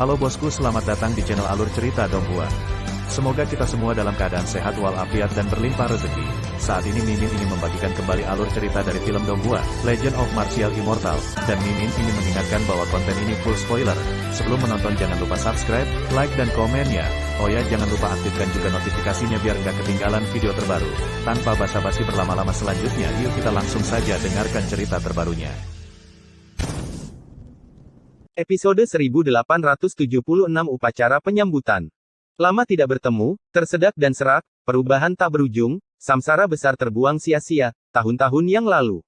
Halo bosku, selamat datang di channel Alur Cerita Donghua. Semoga kita semua dalam keadaan sehat walafiat dan berlimpah rezeki. Saat ini Mimin ingin membagikan kembali alur cerita dari film Donghua, Legend of Martial Immortal, dan Mimin ingin mengingatkan bahwa konten ini full spoiler. Sebelum menonton jangan lupa subscribe, like dan komen ya. Oh ya, jangan lupa aktifkan juga notifikasinya biar nggak ketinggalan video terbaru. Tanpa basa-basi berlama-lama selanjutnya, yuk kita langsung saja dengarkan cerita terbarunya. Episode 1876 Upacara Penyambutan. Lama tidak bertemu, tersedak dan serak, perubahan tak berujung, samsara besar terbuang sia-sia, tahun-tahun yang lalu.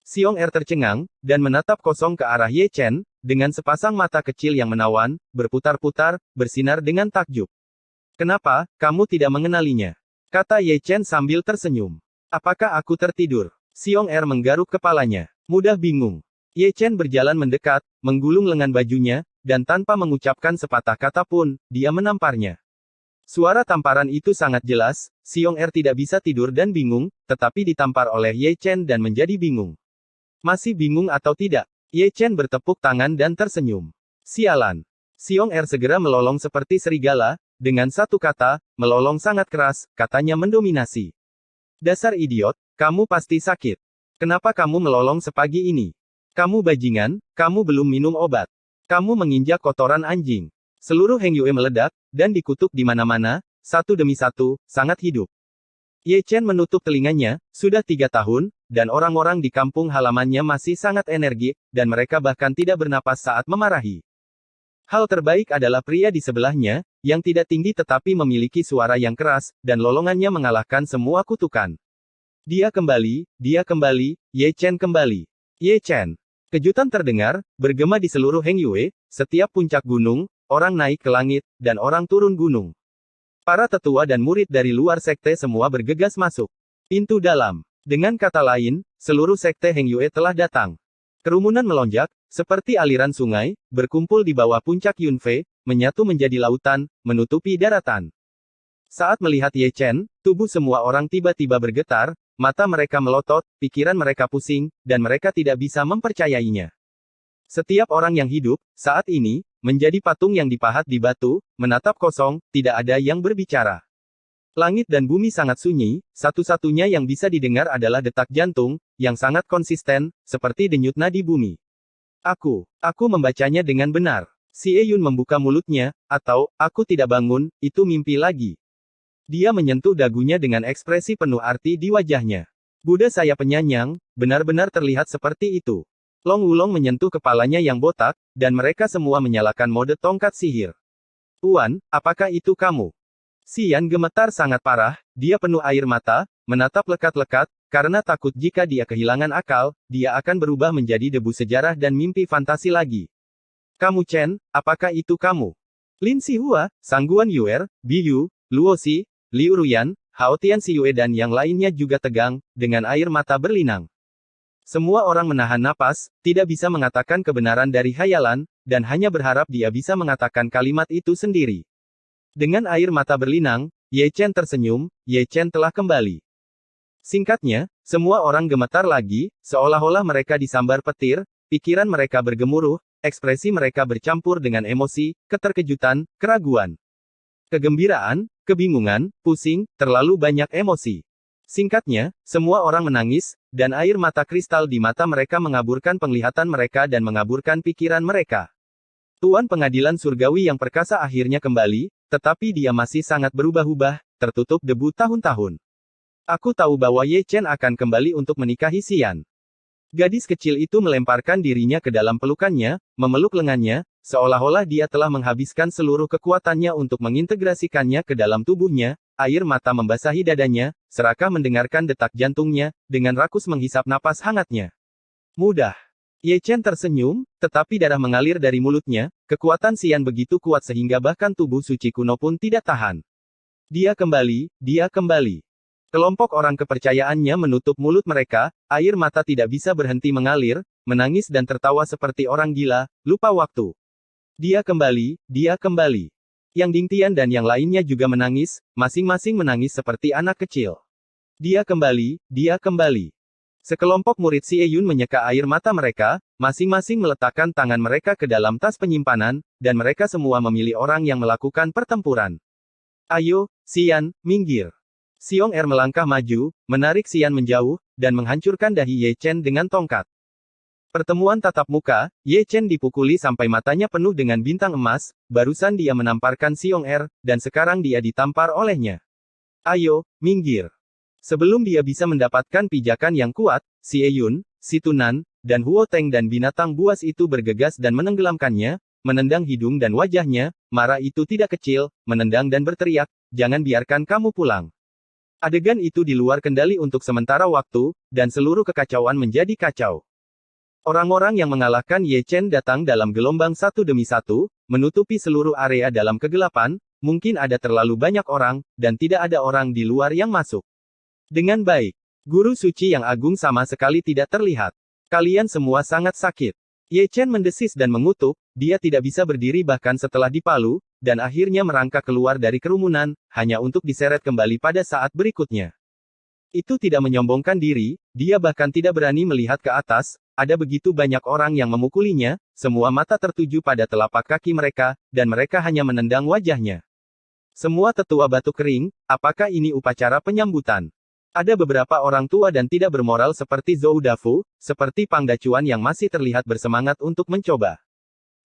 Xiong Er tercengang, dan menatap kosong ke arah Ye Chen, dengan sepasang mata kecil yang menawan, berputar-putar, bersinar dengan takjub. "Kenapa, kamu tidak mengenalinya?" kata Ye Chen sambil tersenyum. "Apakah aku tertidur?" Xiong Er menggaruk kepalanya. Mudah bingung. Ye Chen berjalan mendekat, menggulung lengan bajunya, dan tanpa mengucapkan sepatah kata pun, dia menamparnya. Suara tamparan itu sangat jelas, Xiong Er tidak bisa tidur dan bingung, tetapi ditampar oleh Ye Chen dan menjadi bingung. Masih bingung atau tidak? Ye Chen bertepuk tangan dan tersenyum. Sialan. Xiong Er segera melolong seperti serigala, dengan satu kata, melolong sangat keras, katanya mendominasi. "Dasar idiot, kamu pasti sakit. Kenapa kamu melolong sepagi ini? Kamu bajingan, kamu belum minum obat. Kamu menginjak kotoran anjing." Seluruh Heng Yue meledak, dan dikutuk di mana-mana, satu demi satu, sangat hidup. Ye Chen menutup telinganya, sudah 3 tahun, dan orang-orang di kampung halamannya masih sangat energik, dan mereka bahkan tidak bernapas saat memarahi. Hal terbaik adalah pria di sebelahnya, yang tidak tinggi tetapi memiliki suara yang keras, dan lolongannya mengalahkan semua kutukan. Dia kembali, Ye Chen kembali. Ye Chen. Kejutan terdengar, bergema di seluruh Heng Yue, setiap puncak gunung, orang naik ke langit, dan orang turun gunung. Para tetua dan murid dari luar sekte semua bergegas masuk. Pintu dalam. Dengan kata lain, seluruh sekte Heng Yue telah datang. Kerumunan melonjak, seperti aliran sungai, berkumpul di bawah puncak Yunfei, menyatu menjadi lautan, menutupi daratan. Saat melihat Ye Chen, tubuh semua orang tiba-tiba bergetar, mata mereka melotot, pikiran mereka pusing, dan mereka tidak bisa mempercayainya. Setiap orang yang hidup, saat ini, menjadi patung yang dipahat di batu, menatap kosong, tidak ada yang berbicara. Langit dan bumi sangat sunyi, satu-satunya yang bisa didengar adalah detak jantung, yang sangat konsisten, seperti denyut nadi bumi. Aku membacanya dengan benar. Si Eyun membuka mulutnya, atau, aku tidak bangun, itu mimpi lagi. Dia menyentuh dagunya dengan ekspresi penuh arti di wajahnya. Buddha saya penyanyang, benar-benar terlihat seperti itu. Long Wulong menyentuh kepalanya yang botak, dan mereka semua menyalakan mode tongkat sihir. "Tuan, apakah itu kamu?" Xian gemetar sangat parah, dia penuh air mata, menatap lekat-lekat, karena takut jika dia kehilangan akal, dia akan berubah menjadi debu sejarah dan mimpi fantasi lagi. "Kamu Chen, apakah itu kamu?" Lin Sihua, Sangguan Yuer, Biyu, Luosi, Liu Ruyan, Hao Tianxiue dan yang lainnya juga tegang, dengan air mata berlinang. Semua orang menahan napas, tidak bisa mengatakan kebenaran dari khayalan, dan hanya berharap dia bisa mengatakan kalimat itu sendiri. Dengan air mata berlinang, Ye Chen tersenyum, Ye Chen telah kembali. Singkatnya, semua orang gemetar lagi, seolah-olah mereka disambar petir, pikiran mereka bergemuruh, ekspresi mereka bercampur dengan emosi, keterkejutan, keraguan, kegembiraan, kebingungan, pusing, terlalu banyak emosi. Singkatnya, semua orang menangis, dan air mata kristal di mata mereka mengaburkan penglihatan mereka dan mengaburkan pikiran mereka. Tuan pengadilan surgawi yang perkasa akhirnya kembali, tetapi dia masih sangat berubah-ubah, tertutup debu tahun-tahun. Aku tahu bahwa Ye Chen akan kembali untuk menikahi Xian. Gadis kecil itu melemparkan dirinya ke dalam pelukannya, memeluk lengannya, seolah-olah dia telah menghabiskan seluruh kekuatannya untuk mengintegrasikannya ke dalam tubuhnya, air mata membasahi dadanya, serakah mendengarkan detak jantungnya, dengan rakus menghisap napas hangatnya. Mudah. Ye Chen tersenyum, tetapi darah mengalir dari mulutnya, kekuatan Xian begitu kuat sehingga bahkan tubuh suci kuno pun tidak tahan. Dia kembali. Kelompok orang kepercayaannya menutup mulut mereka, air mata tidak bisa berhenti mengalir, menangis dan tertawa seperti orang gila, lupa waktu. Dia kembali. Yang Dingtian dan yang lainnya juga menangis, masing-masing menangis seperti anak kecil. Dia kembali. Sekelompok murid Xie Yun menyeka air mata mereka, masing-masing meletakkan tangan mereka ke dalam tas penyimpanan, dan mereka semua memilih orang yang melakukan pertempuran. Ayo, Xian, minggir. Xiong Er melangkah maju, menarik Xian menjauh, dan menghancurkan dahi Ye Chen dengan tongkat. Pertemuan tatap muka, Ye Chen dipukuli sampai matanya penuh dengan bintang emas, barusan dia menamparkan Xiong Er, dan sekarang dia ditampar olehnya. Ayo, minggir. Sebelum dia bisa mendapatkan pijakan yang kuat, Xie Yun, Si Tunan, dan Huo Teng dan binatang buas itu bergegas dan menenggelamkannya, menendang hidung dan wajahnya, marah itu tidak kecil, menendang dan berteriak, jangan biarkan kamu pulang. Adegan itu di luar kendali untuk sementara waktu, dan seluruh kekacauan menjadi kacau. Orang-orang yang mengalahkan Ye Chen datang dalam gelombang satu demi satu, menutupi seluruh area dalam kegelapan, mungkin ada terlalu banyak orang, dan tidak ada orang di luar yang masuk. Dengan baik, guru suci yang agung sama sekali tidak terlihat. Kalian semua sangat sakit. Ye Chen mendesis dan mengutuk, dia tidak bisa berdiri bahkan setelah dipalu, dan akhirnya merangkak keluar dari kerumunan, hanya untuk diseret kembali pada saat berikutnya. Itu tidak menyombongkan diri, dia bahkan tidak berani melihat ke atas, ada begitu banyak orang yang memukulinya, semua mata tertuju pada telapak kaki mereka, dan mereka hanya menendang wajahnya. Semua tetua batuk kering, apakah ini upacara penyambutan? Ada beberapa orang tua dan tidak bermoral seperti Zhou Dafu, seperti Pang Dacuan yang masih terlihat bersemangat untuk mencoba.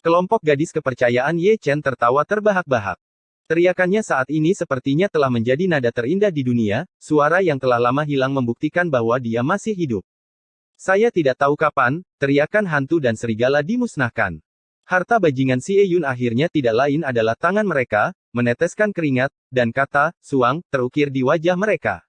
Kelompok gadis kepercayaan Ye Chen tertawa terbahak-bahak. Teriakannya saat ini sepertinya telah menjadi nada terindah di dunia, suara yang telah lama hilang membuktikan bahwa dia masih hidup. Saya tidak tahu kapan, teriakan hantu dan serigala dimusnahkan. Harta bajingan Xie Yun akhirnya tidak lain adalah tangan mereka, meneteskan keringat, dan kata, suang, terukir di wajah mereka.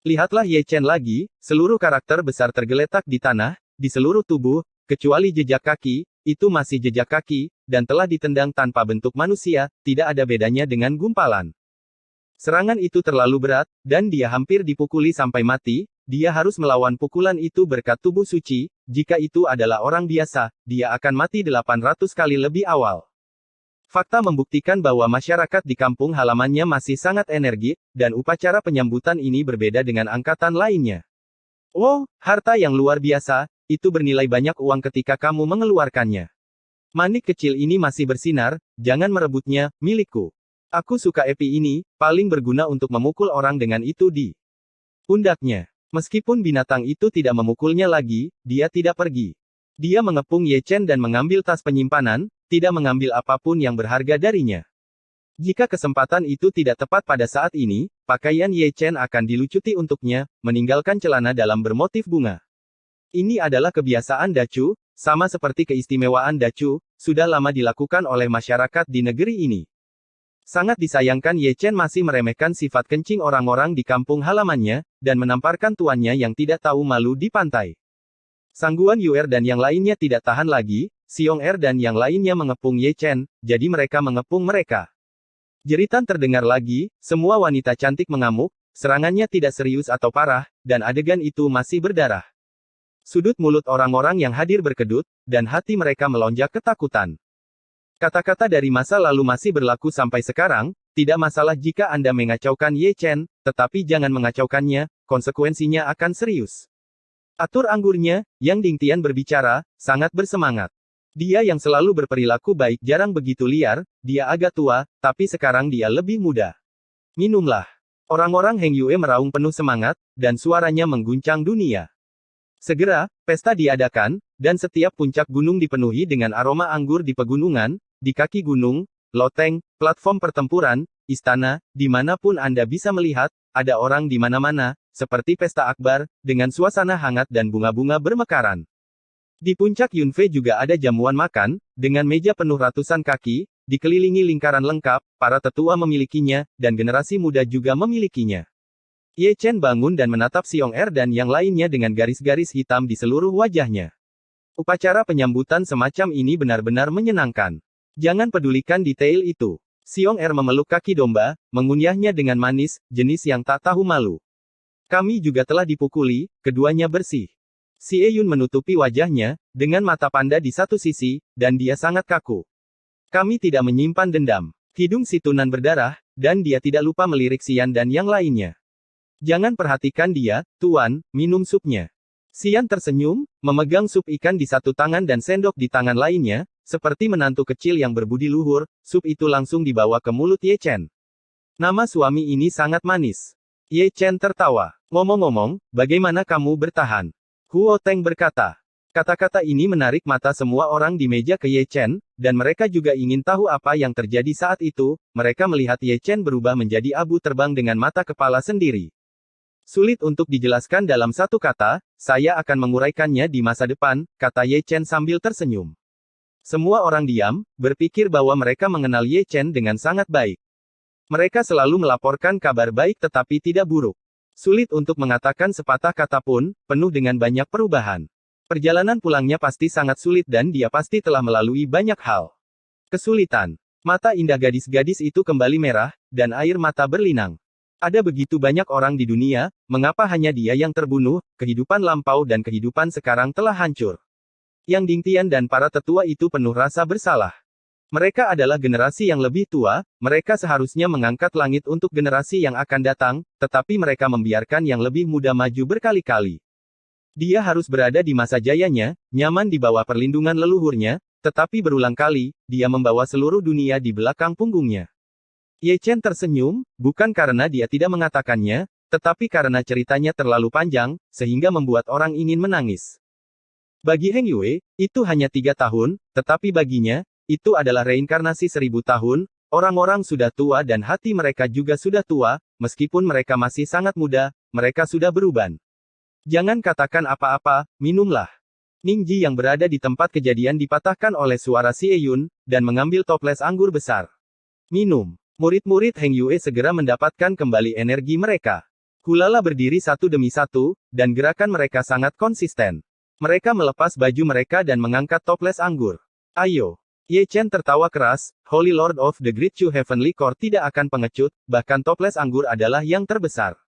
Lihatlah Ye Chen lagi, seluruh karakter besar tergeletak di tanah, di seluruh tubuh, kecuali jejak kaki, itu masih jejak kaki, dan telah ditendang tanpa bentuk manusia, tidak ada bedanya dengan gumpalan. Serangan itu terlalu berat, dan dia hampir dipukuli sampai mati, dia harus melawan pukulan itu berkat tubuh suci, jika itu adalah orang biasa, dia akan mati 800 kali lebih awal. Fakta membuktikan bahwa masyarakat di kampung halamannya masih sangat energik, dan upacara penyambutan ini berbeda dengan angkatan lainnya. Oh, harta yang luar biasa, itu bernilai banyak uang ketika kamu mengeluarkannya. Manik kecil ini masih bersinar, jangan merebutnya, milikku. Aku suka epi ini, paling berguna untuk memukul orang dengan itu di pundaknya. Meskipun binatang itu tidak memukulnya lagi, dia tidak pergi. Dia mengepung Ye Chen dan mengambil tas penyimpanan, tidak mengambil apapun yang berharga darinya. Jika kesempatan itu tidak tepat pada saat ini, pakaian Ye Chen akan dilucuti untuknya, meninggalkan celana dalam bermotif bunga. Ini adalah kebiasaan Dacu, sama seperti keistimewaan Dacu, sudah lama dilakukan oleh masyarakat di negeri ini. Sangat disayangkan Ye Chen masih meremehkan sifat kencing orang-orang di kampung halamannya, dan menamparkan tuannya yang tidak tahu malu di pantai. Sangguan Yuer dan yang lainnya tidak tahan lagi, Xiong Er dan yang lainnya mengepung Ye Chen, jadi mereka mengepung mereka. Jeritan terdengar lagi, semua wanita cantik mengamuk, serangannya tidak serius atau parah, dan adegan itu masih berdarah. Sudut mulut orang-orang yang hadir berkedut, dan hati mereka melonjak ketakutan. Kata-kata dari masa lalu masih berlaku sampai sekarang, tidak masalah jika Anda mengacaukan Ye Chen, tetapi jangan mengacaukannya, konsekuensinya akan serius. Atur anggurnya, Yang Dingtian berbicara, sangat bersemangat. Dia yang selalu berperilaku baik jarang begitu liar, dia agak tua, tapi sekarang dia lebih muda. Minumlah. Orang-orang Heng Yue meraung penuh semangat, dan suaranya mengguncang dunia. Segera, pesta diadakan, dan setiap puncak gunung dipenuhi dengan aroma anggur di pegunungan, di kaki gunung, loteng, platform pertempuran, istana, dimanapun Anda bisa melihat, ada orang di mana-mana, seperti pesta akbar, dengan suasana hangat dan bunga-bunga bermekaran. Di puncak Yunfei juga ada jamuan makan, dengan meja penuh ratusan kaki, dikelilingi lingkaran lengkap, para tetua memilikinya, dan generasi muda juga memilikinya. Ye Chen bangun dan menatap Xiong Er dan yang lainnya dengan garis-garis hitam di seluruh wajahnya. Upacara penyambutan semacam ini benar-benar menyenangkan. Jangan pedulikan detail itu. Xiong Er memeluk kaki domba, mengunyahnya dengan manis, jenis yang tak tahu malu. Kami juga telah dipukuli, keduanya bersih. Xie Yun menutupi wajahnya, dengan mata panda di satu sisi, dan dia sangat kaku. Kami tidak menyimpan dendam. Hidung si Tunan berdarah, dan dia tidak lupa melirik Xian dan yang lainnya. Jangan perhatikan dia, Tuan, minum supnya. Xian tersenyum, memegang sup ikan di satu tangan dan sendok di tangan lainnya, seperti menantu kecil yang berbudi luhur, sup itu langsung dibawa ke mulut Ye Chen. Nama suami ini sangat manis. Ye Chen tertawa. Ngomong-ngomong, bagaimana kamu bertahan? Huo Teng berkata. Kata-kata ini menarik mata semua orang di meja ke Ye Chen, dan mereka juga ingin tahu apa yang terjadi saat itu. Mereka melihat Ye Chen berubah menjadi abu terbang dengan mata kepala sendiri. Sulit untuk dijelaskan dalam satu kata, saya akan menguraikannya di masa depan, kata Ye Chen sambil tersenyum. Semua orang diam, berpikir bahwa mereka mengenal Ye Chen dengan sangat baik. Mereka selalu melaporkan kabar baik tetapi tidak buruk. Sulit untuk mengatakan sepatah kata pun, penuh dengan banyak perubahan. Perjalanan pulangnya pasti sangat sulit dan dia pasti telah melalui banyak hal. Kesulitan. Mata indah gadis-gadis itu kembali merah, dan air mata berlinang. Ada begitu banyak orang di dunia, mengapa hanya dia yang terbunuh, kehidupan lampau dan kehidupan sekarang telah hancur. Yang Ding Tian dan para tetua itu penuh rasa bersalah. Mereka adalah generasi yang lebih tua, mereka seharusnya mengangkat langit untuk generasi yang akan datang, tetapi mereka membiarkan yang lebih muda maju berkali-kali. Dia harus berada di masa jayanya, nyaman di bawah perlindungan leluhurnya, tetapi berulang kali, dia membawa seluruh dunia di belakang punggungnya. Ye Chen tersenyum, bukan karena dia tidak mengatakannya, tetapi karena ceritanya terlalu panjang, sehingga membuat orang ingin menangis. Bagi Heng Yue, itu hanya 3 tahun, tetapi baginya, itu adalah reinkarnasi 1000 tahun, orang-orang sudah tua dan hati mereka juga sudah tua, meskipun mereka masih sangat muda, mereka sudah beruban. Jangan katakan apa-apa, minumlah. Ningji yang berada di tempat kejadian dipatahkan oleh suara Xie Yun, dan mengambil toples anggur besar. Minum. Murid-murid Heng Yue segera mendapatkan kembali energi mereka. Hulala berdiri satu demi satu, dan gerakan mereka sangat konsisten. Mereka melepas baju mereka dan mengangkat toples anggur. Ayo. Ye Chen tertawa keras, Holy Lord of the Great Chu Heavenly Court tidak akan pengecut, bahkan toples anggur adalah yang terbesar.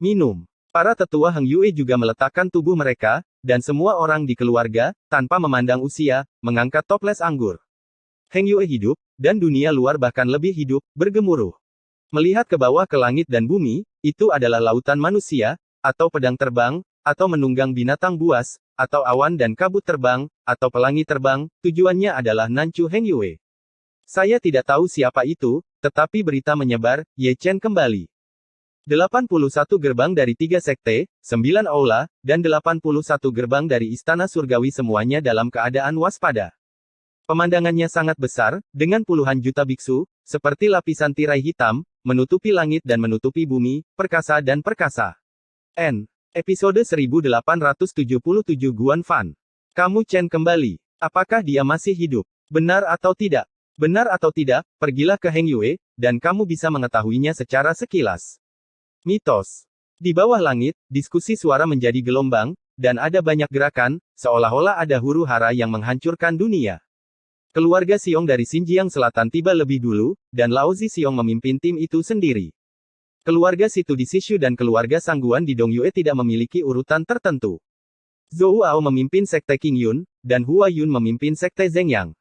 Minum. Para tetua Heng Yue juga meletakkan tubuh mereka, dan semua orang di keluarga, tanpa memandang usia, mengangkat toples anggur. Heng Yue hidup, dan dunia luar bahkan lebih hidup, bergemuruh. Melihat ke bawah ke langit dan bumi, itu adalah lautan manusia, atau pedang terbang, atau menunggang binatang buas, atau awan dan kabut terbang, atau pelangi terbang, tujuannya adalah Nancu Heng Yue. Saya tidak tahu siapa itu, tetapi berita menyebar, Ye Chen kembali. 81 gerbang dari 3 sekte, 9 aula, dan 81 gerbang dari istana surgawi semuanya dalam keadaan waspada. Pemandangannya sangat besar, dengan puluhan juta biksu, seperti lapisan tirai hitam, menutupi langit dan menutupi bumi, perkasa dan perkasa. Episode 1877 Guan Fan. Kamu Chen kembali. Apakah dia masih hidup? Benar atau tidak? Benar atau tidak, pergilah ke Heng Yue, dan kamu bisa mengetahuinya secara sekilas. Mitos. Di bawah langit, diskusi suara menjadi gelombang, dan ada banyak gerakan, seolah-olah ada huru-hara yang menghancurkan dunia. Keluarga Xiong dari Xinjiang Selatan tiba lebih dulu, dan Lao Zi Xiong memimpin tim itu sendiri. Keluarga Situ di Sishu dan keluarga Sangguan di Dongyue tidak memiliki urutan tertentu. Zhou Ao memimpin sekte King Yun, dan Hua Yun memimpin sekte Zhengyang.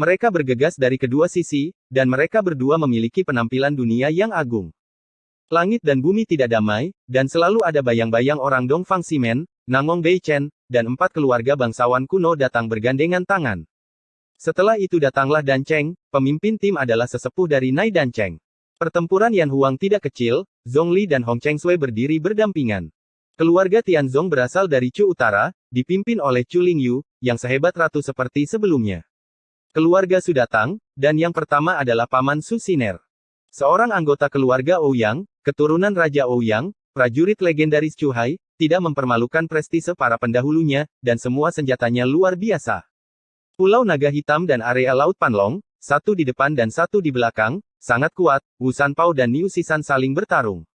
Mereka bergegas dari kedua sisi, dan mereka berdua memiliki penampilan dunia yang agung. Langit dan bumi tidak damai, dan selalu ada bayang-bayang orang Dongfang Simen, Nangong Beichen, dan 4 keluarga bangsawan kuno datang bergandengan tangan. Setelah itu datanglah Dan Cheng, pemimpin tim adalah sesepuh dari Nai Dan Cheng. Pertempuran Yan Huang tidak kecil, Zhongli dan Hong Cheng Sui berdiri berdampingan. Keluarga Tianzong berasal dari Chu Utara, dipimpin oleh Chu Lingyu, yang sehebat ratu seperti sebelumnya. Keluarga Su datang, dan yang pertama adalah Paman Su Siner. Seorang anggota keluarga Ouyang, keturunan Raja Ouyang, prajurit legendaris Chu Hai, tidak mempermalukan prestise para pendahulunya, dan semua senjatanya luar biasa. Pulau Naga Hitam dan area Laut Panlong, satu di depan dan satu di belakang, sangat kuat, Wu Sanpao dan Niu Sisan saling bertarung.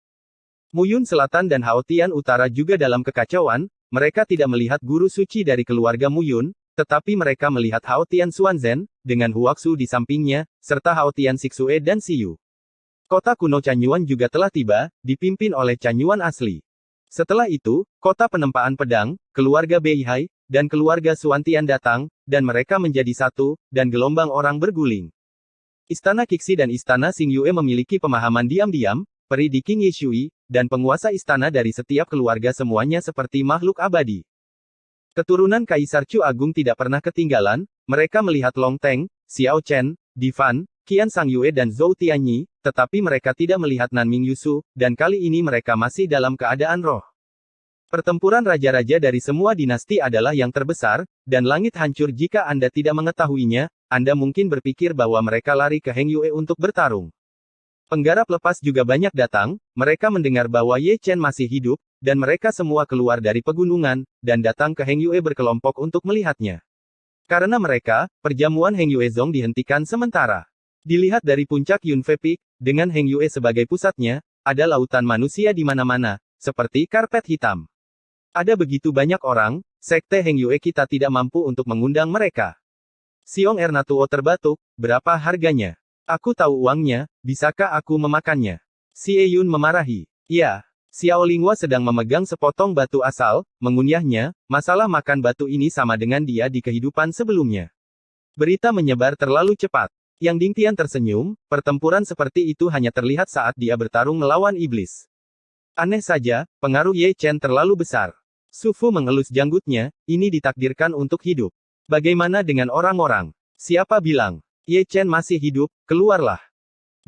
Muyun Selatan dan Haotian Utara juga dalam kekacauan, mereka tidak melihat guru suci dari keluarga Muyun, tetapi mereka melihat Haotian Xuanzhen, dengan Huaxu di sampingnya, serta Haotian Sixue dan Siyu. Kota kuno Canyuan juga telah tiba, dipimpin oleh Canyuan asli. Setelah itu, kota penempaan pedang, keluarga Beihai, dan keluarga Suantian datang, dan mereka menjadi satu, dan gelombang orang berguling. Istana Kixi dan Istana Xingyue memiliki pemahaman diam-diam, peri di King Yishui, dan penguasa istana dari setiap keluarga semuanya seperti makhluk abadi. Keturunan Kaisar Chu Agung tidak pernah ketinggalan, mereka melihat Long Teng, Xiao Chen, Di Fan, Qian Sangyue dan Zhou Tianyi, tetapi mereka tidak melihat Nanming Yusu, dan kali ini mereka masih dalam keadaan roh. Pertempuran raja-raja dari semua dinasti adalah yang terbesar, dan langit hancur jika Anda tidak mengetahuinya. Anda mungkin berpikir bahwa mereka lari ke Heng Yue untuk bertarung. Penggarap lepas juga banyak datang, mereka mendengar bahwa Ye Chen masih hidup, dan mereka semua keluar dari pegunungan, dan datang ke Heng Yue berkelompok untuk melihatnya. Karena mereka, perjamuan Heng Yue Zong dihentikan sementara. Dilihat dari puncak Yunfe Peak, dengan Heng Yue sebagai pusatnya, ada lautan manusia di mana-mana, seperti karpet hitam. Ada begitu banyak orang, sekte Heng Yue kita tidak mampu untuk mengundang mereka. Xiong Ernatuo terbatuk, berapa harganya? Aku tahu uangnya, bisakah aku memakannya? Xie Yun memarahi. Ya. Xiao Linghua sedang memegang sepotong batu asal, mengunyahnya, masalah makan batu ini sama dengan dia di kehidupan sebelumnya. Berita menyebar terlalu cepat. Yang Ding Tian tersenyum, pertempuran seperti itu hanya terlihat saat dia bertarung melawan iblis. Aneh saja, pengaruh Ye Chen terlalu besar. Su Fu mengelus janggutnya, ini ditakdirkan untuk hidup. Bagaimana dengan orang-orang? Siapa bilang? Ye Chen masih hidup, keluarlah.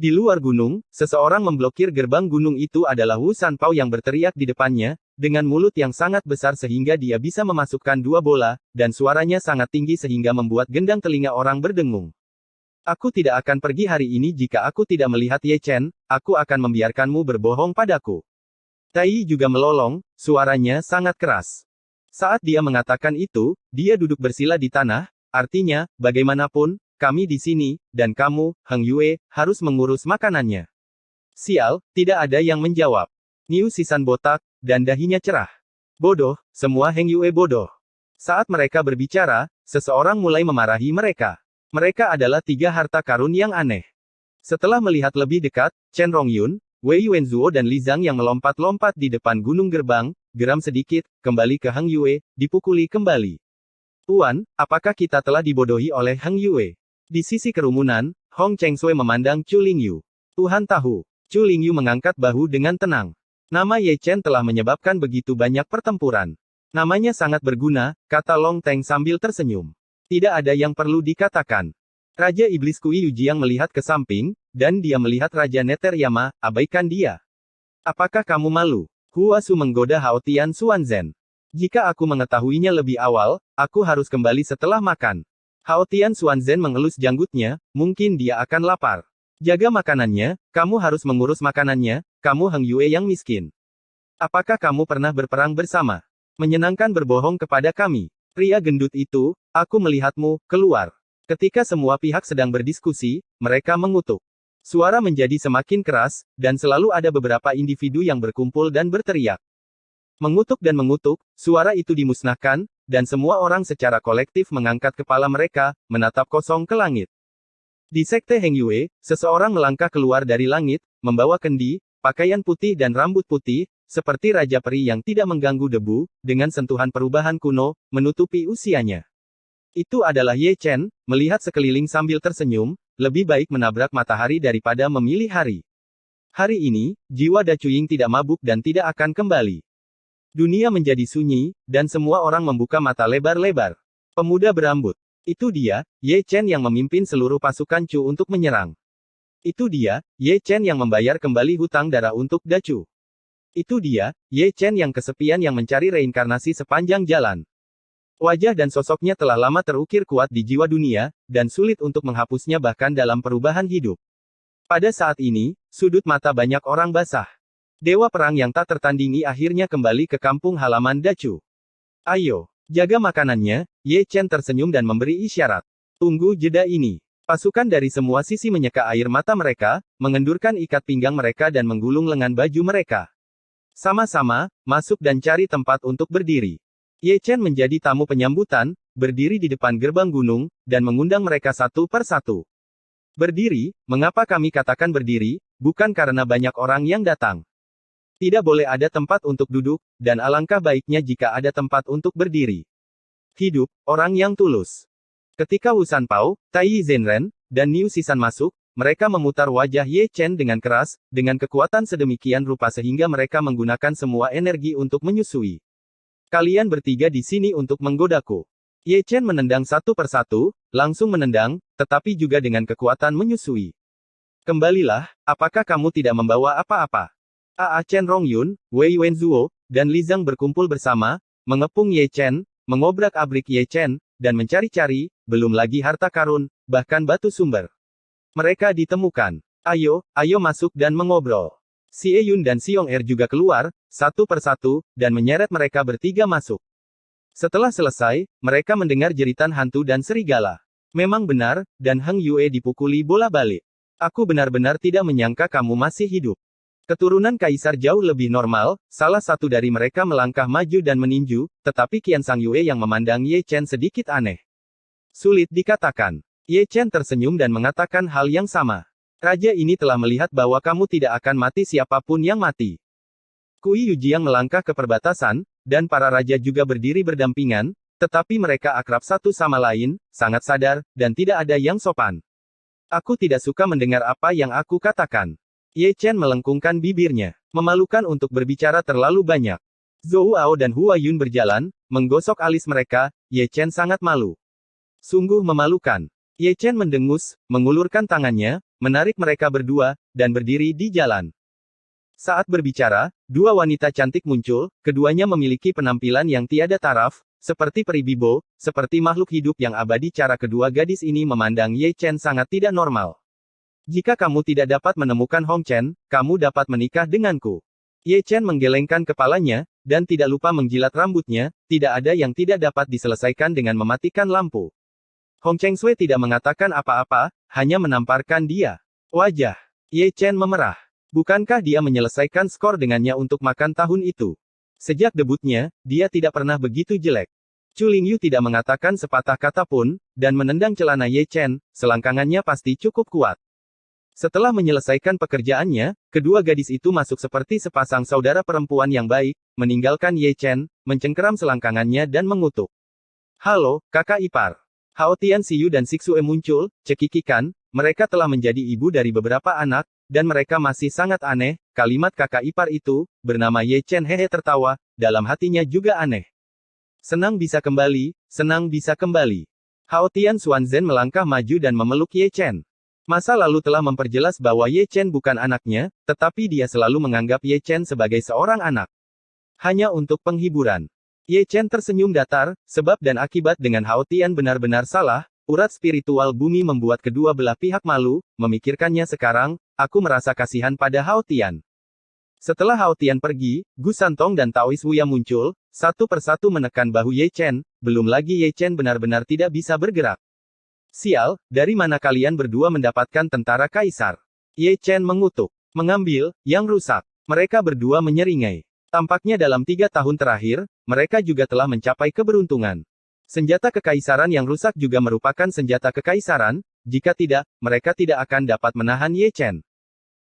Di luar gunung, seseorang memblokir gerbang gunung itu adalah Wu Sanpao yang berteriak di depannya, dengan mulut yang sangat besar sehingga dia bisa memasukkan dua bola, dan suaranya sangat tinggi sehingga membuat gendang telinga orang berdengung. Aku tidak akan pergi hari ini jika aku tidak melihat Ye Chen, aku akan membiarkanmu berbohong padaku. Tai juga melolong, suaranya sangat keras. Saat dia mengatakan itu, dia duduk bersila di tanah, artinya, bagaimanapun, kami di sini, dan kamu, Heng Yue, harus mengurus makanannya. Sial, tidak ada yang menjawab. Niu Sisan botak, dan dahinya cerah. Bodoh, semua Heng Yue bodoh. Saat mereka berbicara, seseorang mulai memarahi mereka. Mereka adalah tiga harta karun yang aneh. Setelah melihat lebih dekat, Chen Rongyun, Wei Yuanzuo dan Li Zhang yang melompat-lompat di depan gunung gerbang, geram sedikit, kembali ke Heng Yue, dipukuli kembali. Tuan, apakah kita telah dibodohi oleh Heng Yue? Di sisi kerumunan, Hong Chengsui memandang Chu Lingyu. Tuhan tahu. Chu Lingyu mengangkat bahu dengan tenang. Nama Ye Chen telah menyebabkan begitu banyak pertempuran. Namanya sangat berguna, kata Long Teng sambil tersenyum. Tidak ada yang perlu dikatakan. Raja Iblis Kui Yujiang melihat ke samping, dan dia melihat Raja Neter Yama, abaikan dia. Apakah kamu malu? Huasu menggoda Hao Tian Xuanzhen. Jika aku mengetahuinya lebih awal, aku harus kembali setelah makan. Hao Tian Xuanzhen mengelus janggutnya, mungkin dia akan lapar. Jaga makanannya, kamu harus mengurus makanannya, kamu Heng Yue yang miskin. Apakah kamu pernah berperang bersama? Menyenangkan berbohong kepada kami. Pria gendut itu, aku melihatmu, keluar. Ketika semua pihak sedang berdiskusi, mereka mengutuk. Suara menjadi semakin keras, dan selalu ada beberapa individu yang berkumpul dan berteriak. Mengutuk dan mengutuk, suara itu dimusnahkan, dan semua orang secara kolektif mengangkat kepala mereka, menatap kosong ke langit. Di sekte Heng Yue, seseorang melangkah keluar dari langit, membawa kendi, pakaian putih dan rambut putih, seperti raja peri yang tidak mengganggu debu, dengan sentuhan perubahan kuno, menutupi usianya. Itu adalah Ye Chen, melihat sekeliling sambil tersenyum, lebih baik menabrak matahari daripada memilih hari. Hari ini, jiwa Da Cuying tidak mabuk dan tidak akan kembali. Dunia menjadi sunyi, dan semua orang membuka mata lebar-lebar. Pemuda berambut. Itu dia, Ye Chen yang memimpin seluruh pasukan Chu untuk menyerang. Itu dia, Ye Chen yang membayar kembali hutang darah untuk Da Chu. Itu dia, Ye Chen yang kesepian yang mencari reinkarnasi sepanjang jalan. Wajah dan sosoknya telah lama terukir kuat di jiwa dunia, dan sulit untuk menghapusnya bahkan dalam perubahan hidup. Pada saat ini, sudut mata banyak orang basah. Dewa perang yang tak tertandingi akhirnya kembali ke kampung halaman Da Chu. Ayo, jaga makanannya, Ye Chen tersenyum dan memberi isyarat. Tunggu jeda ini. Pasukan dari semua sisi menyeka air mata mereka, mengendurkan ikat pinggang mereka dan menggulung lengan baju mereka. Sama-sama, masuk dan cari tempat untuk berdiri. Ye Chen menjadi tamu penyambutan, berdiri di depan gerbang gunung, dan mengundang mereka satu per satu. Berdiri, mengapa kami katakan berdiri, bukan karena banyak orang yang datang. Tidak boleh ada tempat untuk duduk, dan alangkah baiknya jika ada tempat untuk berdiri. Hidup, orang yang tulus. Ketika Wu Sanpao, Tai Zhenren, dan Niu Sisan masuk, mereka memutar wajah Ye Chen dengan keras, dengan kekuatan sedemikian rupa sehingga mereka menggunakan semua energi untuk menyusui. Kalian bertiga di sini untuk menggodaku. Ye Chen menendang satu persatu, langsung menendang, tetapi juga dengan kekuatan menyusui. Kembalilah, apakah kamu tidak membawa apa-apa? Chen Rongyun, Wei Wenzuo, dan Li Zhang berkumpul bersama, mengepung Ye Chen, mengobrak-abrik Ye Chen, dan mencari-cari, belum lagi harta karun, bahkan batu sumber. Mereka ditemukan. Ayo masuk dan mengobrol. Xie Yun dan Xiong Er juga keluar, satu persatu, dan menyeret mereka bertiga masuk. Setelah selesai, mereka mendengar jeritan hantu dan serigala. Memang benar, dan Heng Yue dipukuli bola balik. Aku benar-benar tidak menyangka kamu masih hidup. Keturunan kaisar jauh lebih normal, salah satu dari mereka melangkah maju dan meninju, tetapi Qian Sang Yue yang memandang Ye Chen sedikit aneh. Sulit dikatakan. Ye Chen tersenyum dan mengatakan hal yang sama. Raja ini telah melihat bahwa kamu tidak akan mati siapapun yang mati. Kui Yujiang melangkah ke perbatasan, dan para raja juga berdiri berdampingan, tetapi mereka akrab satu sama lain, sangat sadar, dan tidak ada yang sopan. Aku tidak suka mendengar apa yang aku katakan. Ye Chen melengkungkan bibirnya. Memalukan untuk berbicara terlalu banyak. Zhou Ao dan Hua Yun berjalan, menggosok alis mereka, Ye Chen sangat malu. Sungguh memalukan. Ye Chen mendengus, mengulurkan tangannya, menarik mereka berdua, dan berdiri di jalan. Saat berbicara, dua wanita cantik muncul, keduanya memiliki penampilan yang tiada taraf, seperti peri bibo, seperti makhluk hidup yang abadi. Cara kedua gadis ini memandang Ye Chen sangat tidak normal. Jika kamu tidak dapat menemukan Hong Chen, kamu dapat menikah denganku. Ye Chen menggelengkan kepalanya, dan tidak lupa menjilat rambutnya, tidak ada yang tidak dapat diselesaikan dengan mematikan lampu. Hong Cheng Sui tidak mengatakan apa-apa, hanya menamparkan dia. Wajah Ye Chen memerah. Bukankah dia menyelesaikan skor dengannya untuk makan tahun itu? Sejak debutnya, dia tidak pernah begitu jelek. Chu Lingyu tidak mengatakan sepatah kata pun, dan menendang celana Ye Chen, selangkangannya pasti cukup kuat. Setelah menyelesaikan pekerjaannya, kedua gadis itu masuk seperti sepasang saudara perempuan yang baik, meninggalkan Ye Chen, mencengkeram selangkangannya dan mengutuk. Halo, kakak ipar. Hao Tian Siyu dan Siksue muncul, cekikikan, mereka telah menjadi ibu dari beberapa anak, dan mereka masih sangat aneh. Kalimat kakak ipar itu, bernama Ye Chen hehe tertawa, dalam hatinya juga aneh. Senang bisa kembali, senang bisa kembali. Hao Tian Xuanzhen melangkah maju dan memeluk Ye Chen. Masa lalu telah memperjelas bahwa Ye Chen bukan anaknya, tetapi dia selalu menganggap Ye Chen sebagai seorang anak. Hanya untuk penghiburan. Ye Chen tersenyum datar, sebab dan akibat dengan Hao Tian benar-benar salah, urat spiritual bumi membuat kedua belah pihak malu, memikirkannya sekarang, aku merasa kasihan pada Hao Tian. Setelah Hao Tian pergi, Gu Santong dan Taois Wuya muncul, satu persatu menekan bahu Ye Chen, belum lagi Ye Chen benar-benar tidak bisa bergerak. Sial, dari mana kalian berdua mendapatkan tentara kaisar? Ye Chen mengutuk. Mengambil, yang rusak. Mereka berdua menyeringai. Tampaknya dalam 3 tahun terakhir, mereka juga telah mencapai keberuntungan. Senjata kekaisaran yang rusak juga merupakan senjata kekaisaran, jika tidak, mereka tidak akan dapat menahan Ye Chen.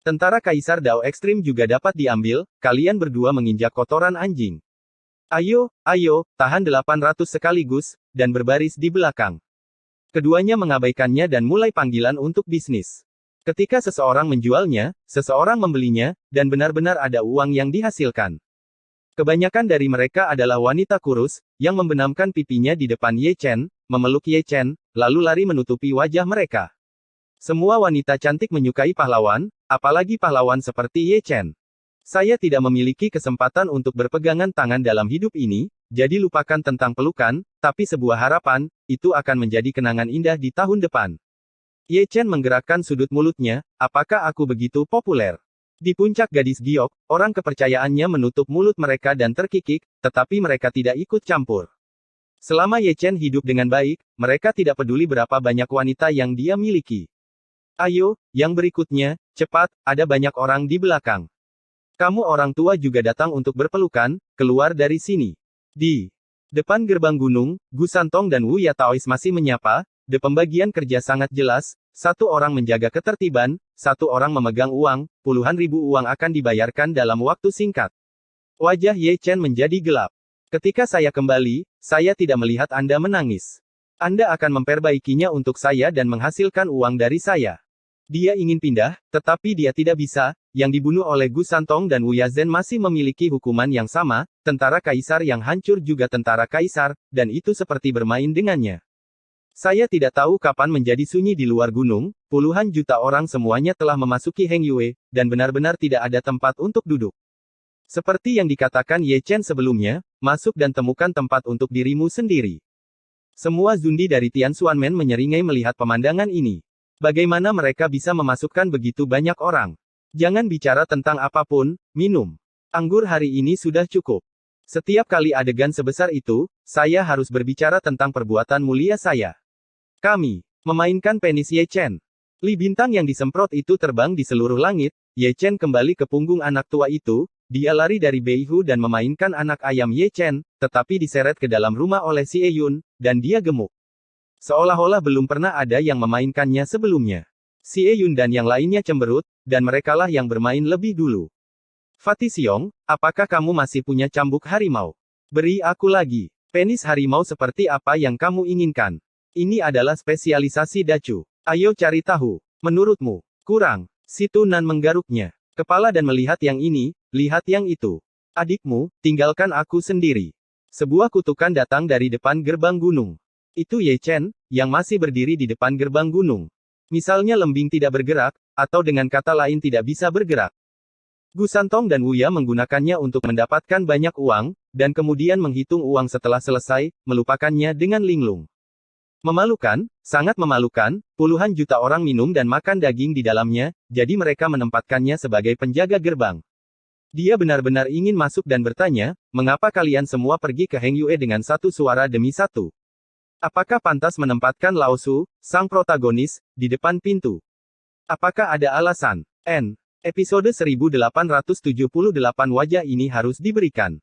Tentara kaisar Dao ekstrim juga dapat diambil, kalian berdua menginjak kotoran anjing. Ayo, tahan 800 sekaligus, dan berbaris di belakang. Keduanya mengabaikannya dan mulai panggilan untuk bisnis. Ketika seseorang menjualnya, seseorang membelinya, dan benar-benar ada uang yang dihasilkan. Kebanyakan dari mereka adalah wanita kurus, yang membenamkan pipinya di depan Ye Chen, memeluk Ye Chen, lalu lari menutupi wajah mereka. Semua wanita cantik menyukai pahlawan, apalagi pahlawan seperti Ye Chen. Saya tidak memiliki kesempatan untuk berpegangan tangan dalam hidup ini, jadi lupakan tentang pelukan, tapi sebuah harapan, itu akan menjadi kenangan indah di tahun depan. Ye Chen menggerakkan sudut mulutnya, apakah aku begitu populer? Di puncak gadis giok, orang kepercayaannya menutup mulut mereka dan terkikik, tetapi mereka tidak ikut campur. Selama Ye Chen hidup dengan baik, mereka tidak peduli berapa banyak wanita yang dia miliki. Ayo, yang berikutnya, cepat, ada banyak orang di belakang. Kamu orang tua juga datang untuk berpelukan, keluar dari sini. Di depan gerbang gunung, Gu Santong dan Wu Ya Taois masih menyapa, de pembagian kerja sangat jelas, satu orang menjaga ketertiban, satu orang memegang uang, puluhan ribu uang akan dibayarkan dalam waktu singkat. Wajah Ye Chen menjadi gelap. Ketika saya kembali, saya tidak melihat Anda menangis. Anda akan memperbaikinya untuk saya dan menghasilkan uang dari saya. Dia ingin pindah, tetapi dia tidak bisa. Yang dibunuh oleh Gu Santong dan Wu Yazhen masih memiliki hukuman yang sama, tentara kaisar yang hancur juga tentara kaisar, dan itu seperti bermain dengannya. Saya tidak tahu kapan menjadi sunyi di luar gunung, puluhan juta orang semuanya telah memasuki Heng Yue, dan benar-benar tidak ada tempat untuk duduk. Seperti yang dikatakan Ye Chen sebelumnya, masuk dan temukan tempat untuk dirimu sendiri. Semua Zundi dari Tian Xuanmen menyeringai melihat pemandangan ini. Bagaimana mereka bisa memasukkan begitu banyak orang? Jangan bicara tentang apapun, minum. Anggur hari ini sudah cukup. Setiap kali adegan sebesar itu, saya harus berbicara tentang perbuatan mulia saya. Kami memainkan penis Ye Chen. Li bintang yang disemprot itu terbang di seluruh langit. Ye Chen kembali ke punggung anak tua itu. Dia lari dari Beihu dan memainkan anak ayam Ye Chen, tetapi diseret ke dalam rumah oleh Si Eyun, dan dia gemuk. Seolah-olah belum pernah ada yang memainkannya sebelumnya. Si Eyun dan yang lainnya cemberut, dan merekalah yang bermain lebih dulu. Fatih Xiong, apakah kamu masih punya cambuk harimau? Beri aku lagi. Penis harimau seperti apa yang kamu inginkan? Ini adalah spesialisasi Dacu. Ayo cari tahu. Menurutmu, kurang. Si Tunan menggaruknya kepala dan melihat yang ini, lihat yang itu. Adikmu, tinggalkan aku sendiri. Sebuah kutukan datang dari depan gerbang gunung. Itu Ye Chen, yang masih berdiri di depan gerbang gunung. Misalnya lembing tidak bergerak, atau dengan kata lain tidak bisa bergerak. Gu Santong dan Wu Ya menggunakannya untuk mendapatkan banyak uang, dan kemudian menghitung uang setelah selesai, melupakannya dengan linglung. Memalukan, sangat memalukan, puluhan juta orang minum dan makan daging di dalamnya, jadi mereka menempatkannya sebagai penjaga gerbang. Dia benar-benar ingin masuk dan bertanya, mengapa kalian semua pergi ke Heng Yue dengan satu suara demi satu? Apakah pantas menempatkan Lao Su, sang protagonis, di depan pintu? Apakah ada alasan? Episode 1878 wajah ini harus diberikan.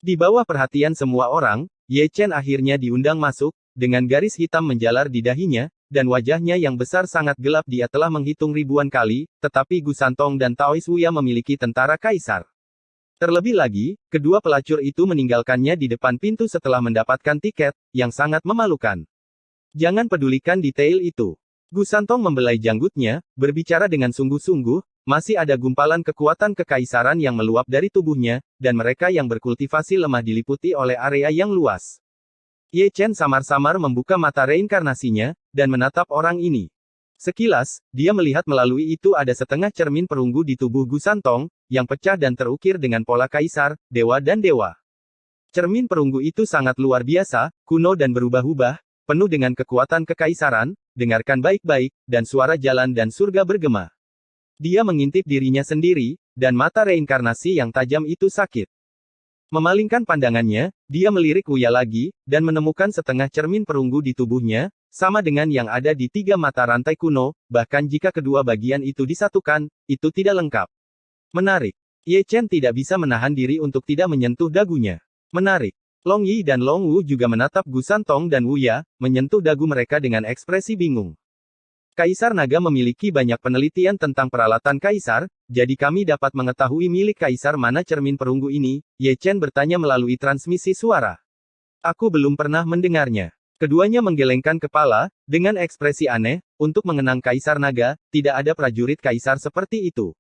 Di bawah perhatian semua orang, Ye Chen akhirnya diundang masuk, dengan garis hitam menjalar di dahinya, dan wajahnya yang besar sangat gelap. Dia telah menghitung ribuan kali, tetapi Gu Santong dan Taois Wu Ya memiliki tentara kaisar. Terlebih lagi, kedua pelacur itu meninggalkannya di depan pintu setelah mendapatkan tiket, yang sangat memalukan. Jangan pedulikan detail itu. Gu Santong membelai janggutnya, berbicara dengan sungguh-sungguh, masih ada gumpalan kekuatan kekaisaran yang meluap dari tubuhnya, dan mereka yang berkultivasi lemah diliputi oleh area yang luas. Ye Chen samar-samar membuka mata reinkarnasinya, dan menatap orang ini. Sekilas, dia melihat melalui itu ada setengah cermin perunggu di tubuh Gu Santong, yang pecah dan terukir dengan pola kaisar, dewa dan dewa. Cermin perunggu itu sangat luar biasa, kuno dan berubah-ubah, penuh dengan kekuatan kekaisaran, dengarkan baik-baik, dan suara jalan dan surga bergema. Dia mengintip dirinya sendiri, dan mata reinkarnasi yang tajam itu sakit. Memalingkan pandangannya, dia melirik Wu Ya lagi, dan menemukan setengah cermin perunggu di tubuhnya, sama dengan yang ada di tiga mata rantai kuno, bahkan jika kedua bagian itu disatukan, itu tidak lengkap. Menarik. Ye Chen tidak bisa menahan diri untuk tidak menyentuh dagunya. Menarik. Long Yi dan Long Wu juga menatap Gu Santong dan Wu Ya, menyentuh dagu mereka dengan ekspresi bingung. Kaisar Naga memiliki banyak penelitian tentang peralatan kaisar, jadi kami dapat mengetahui milik kaisar mana cermin perunggu ini, Ye Chen bertanya melalui transmisi suara. Aku belum pernah mendengarnya. Keduanya menggelengkan kepala, dengan ekspresi aneh, untuk mengenang Kaisar Naga, tidak ada prajurit kaisar seperti itu.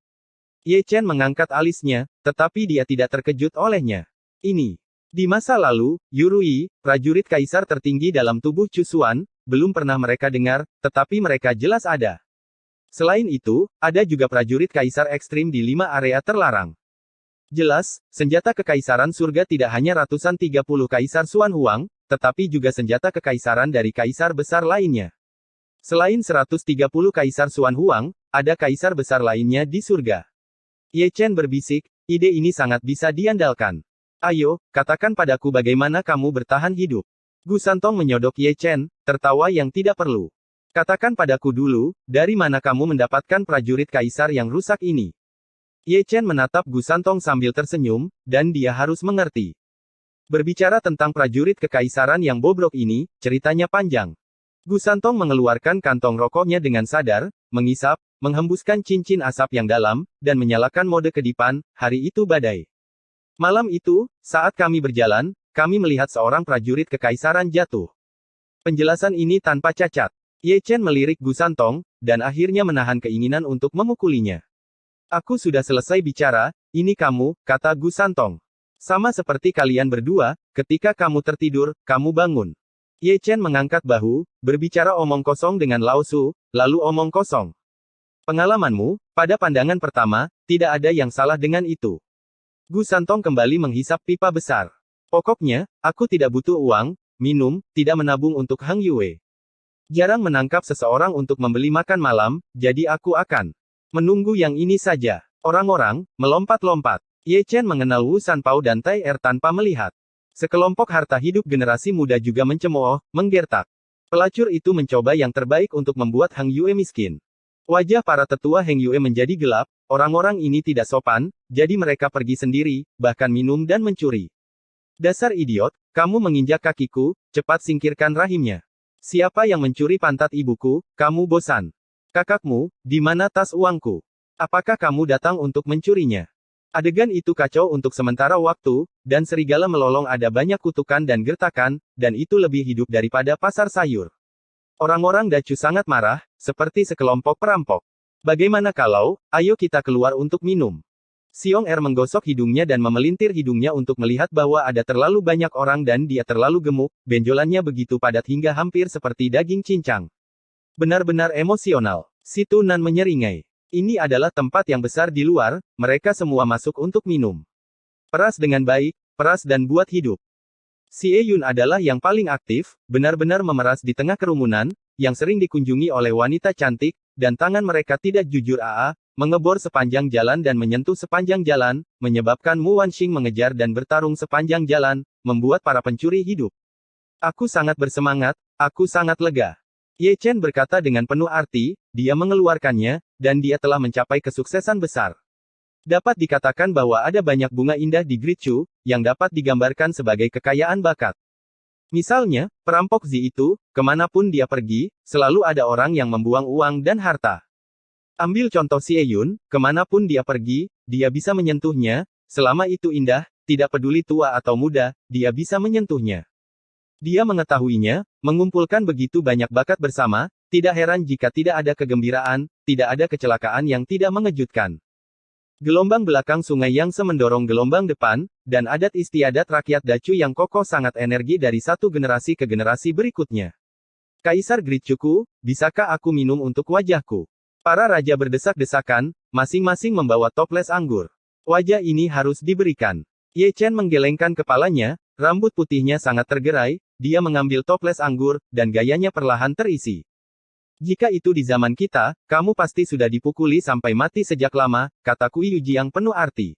Ye Chen mengangkat alisnya, tetapi dia tidak terkejut olehnya. Ini. Di masa lalu, Yurui, prajurit kaisar tertinggi dalam tubuh Chu Xuan, belum pernah mereka dengar, tetapi mereka jelas ada. Selain itu, ada juga prajurit kaisar ekstrim di 5 area terlarang. Jelas, senjata kekaisaran surga tidak hanya ratusan 30 kaisar Xuan Huang, tetapi juga senjata kekaisaran dari kaisar besar lainnya. Selain 130 kaisar Xuan Huang, ada kaisar besar lainnya di surga. Ye Chen berbisik, ide ini sangat bisa diandalkan. Ayo, katakan padaku bagaimana kamu bertahan hidup. Gu Santong menyodok Ye Chen, tertawa yang tidak perlu. Katakan padaku dulu, dari mana kamu mendapatkan prajurit kaisar yang rusak ini? Ye Chen menatap Gu Santong sambil tersenyum, dan dia harus mengerti. Berbicara tentang prajurit kekaisaran yang bobrok ini, ceritanya panjang. Gu Santong mengeluarkan kantong rokoknya dengan sadar, mengisap, menghembuskan cincin asap yang dalam, dan menyalakan mode kedipan. Hari itu badai. Malam itu, saat kami berjalan, kami melihat seorang prajurit kekaisaran jatuh. Penjelasan ini tanpa cacat. Ye Chen melirik Gu Santong, dan akhirnya menahan keinginan untuk memukulinya. Aku sudah selesai bicara, ini kamu, kata Gu Santong. Sama seperti kalian berdua, ketika kamu tertidur, kamu bangun. Ye Chen mengangkat bahu, berbicara omong kosong dengan Lao Su, lalu omong kosong. Pengalamanmu, pada pandangan pertama, tidak ada yang salah dengan itu. Gu Santong kembali menghisap pipa besar. Pokoknya, aku tidak butuh uang, minum, tidak menabung untuk Hang Yue. Jarang menangkap seseorang untuk membeli makan malam, jadi aku akan menunggu yang ini saja. Orang-orang melompat-lompat. Ye Chen mengenal Wu Sanpao dan Tai Er tanpa melihat. Sekelompok harta hidup generasi muda juga mencemooh, menggertak. Pelacur itu mencoba yang terbaik untuk membuat Hang Yue miskin. Wajah para tetua Hang Yue menjadi gelap, orang-orang ini tidak sopan, jadi mereka pergi sendiri, bahkan minum dan mencuri. Dasar idiot, kamu menginjak kakiku, cepat singkirkan rahimnya. Siapa yang mencuri pantat ibuku, kamu bosan. Kakakmu, di mana tas uangku? Apakah kamu datang untuk mencurinya? Adegan itu kacau untuk sementara waktu, dan serigala melolong ada banyak kutukan dan gertakan, dan itu lebih hidup daripada pasar sayur. Orang-orang Dacu sangat marah, seperti sekelompok perampok. Bagaimana kalau, ayo kita keluar untuk minum. Xiong Er menggosok hidungnya dan memelintir hidungnya untuk melihat bahwa ada terlalu banyak orang dan dia terlalu gemuk, benjolannya begitu padat hingga hampir seperti daging cincang. Benar-benar emosional. Si Tunan menyeringai. Ini adalah tempat yang besar di luar, mereka semua masuk untuk minum. Peras dengan baik, peras dan buat hidup. Si Yun adalah yang paling aktif, benar-benar memeras di tengah kerumunan, yang sering dikunjungi oleh wanita cantik, dan tangan mereka tidak jujur mengebor sepanjang jalan dan menyentuh sepanjang jalan, menyebabkan Mu Wanxing mengejar dan bertarung sepanjang jalan, membuat para pencuri hidup. Aku sangat bersemangat, aku sangat lega. Ye Chen berkata dengan penuh arti, dia mengeluarkannya, dan dia telah mencapai kesuksesan besar. Dapat dikatakan bahwa ada banyak bunga indah di Gritchu, yang dapat digambarkan sebagai kekayaan bakat. Misalnya, perampok Zi itu, kemanapun dia pergi, selalu ada orang yang membuang uang dan harta. Ambil contoh Si Yun, kemanapun dia pergi, dia bisa menyentuhnya, selama itu indah, tidak peduli tua atau muda, dia bisa menyentuhnya. Dia mengetahuinya, mengumpulkan begitu banyak bakat bersama, tidak heran jika tidak ada kegembiraan, tidak ada kecelakaan yang tidak mengejutkan. Gelombang belakang sungai yang mendorong gelombang depan, dan adat istiadat rakyat Dacu yang kokoh sangat energi dari satu generasi ke generasi berikutnya. Kaisar Gritchuku, bisakah aku minum untuk wajahku? Para raja berdesak-desakan, masing-masing membawa toples anggur. Wajah ini harus diberikan. Ye Chen menggelengkan kepalanya, rambut putihnya sangat tergerai, dia mengambil toples anggur, dan gayanya perlahan terisi. Jika itu di zaman kita, kamu pasti sudah dipukuli sampai mati sejak lama, kata Kui Yuji yang penuh arti.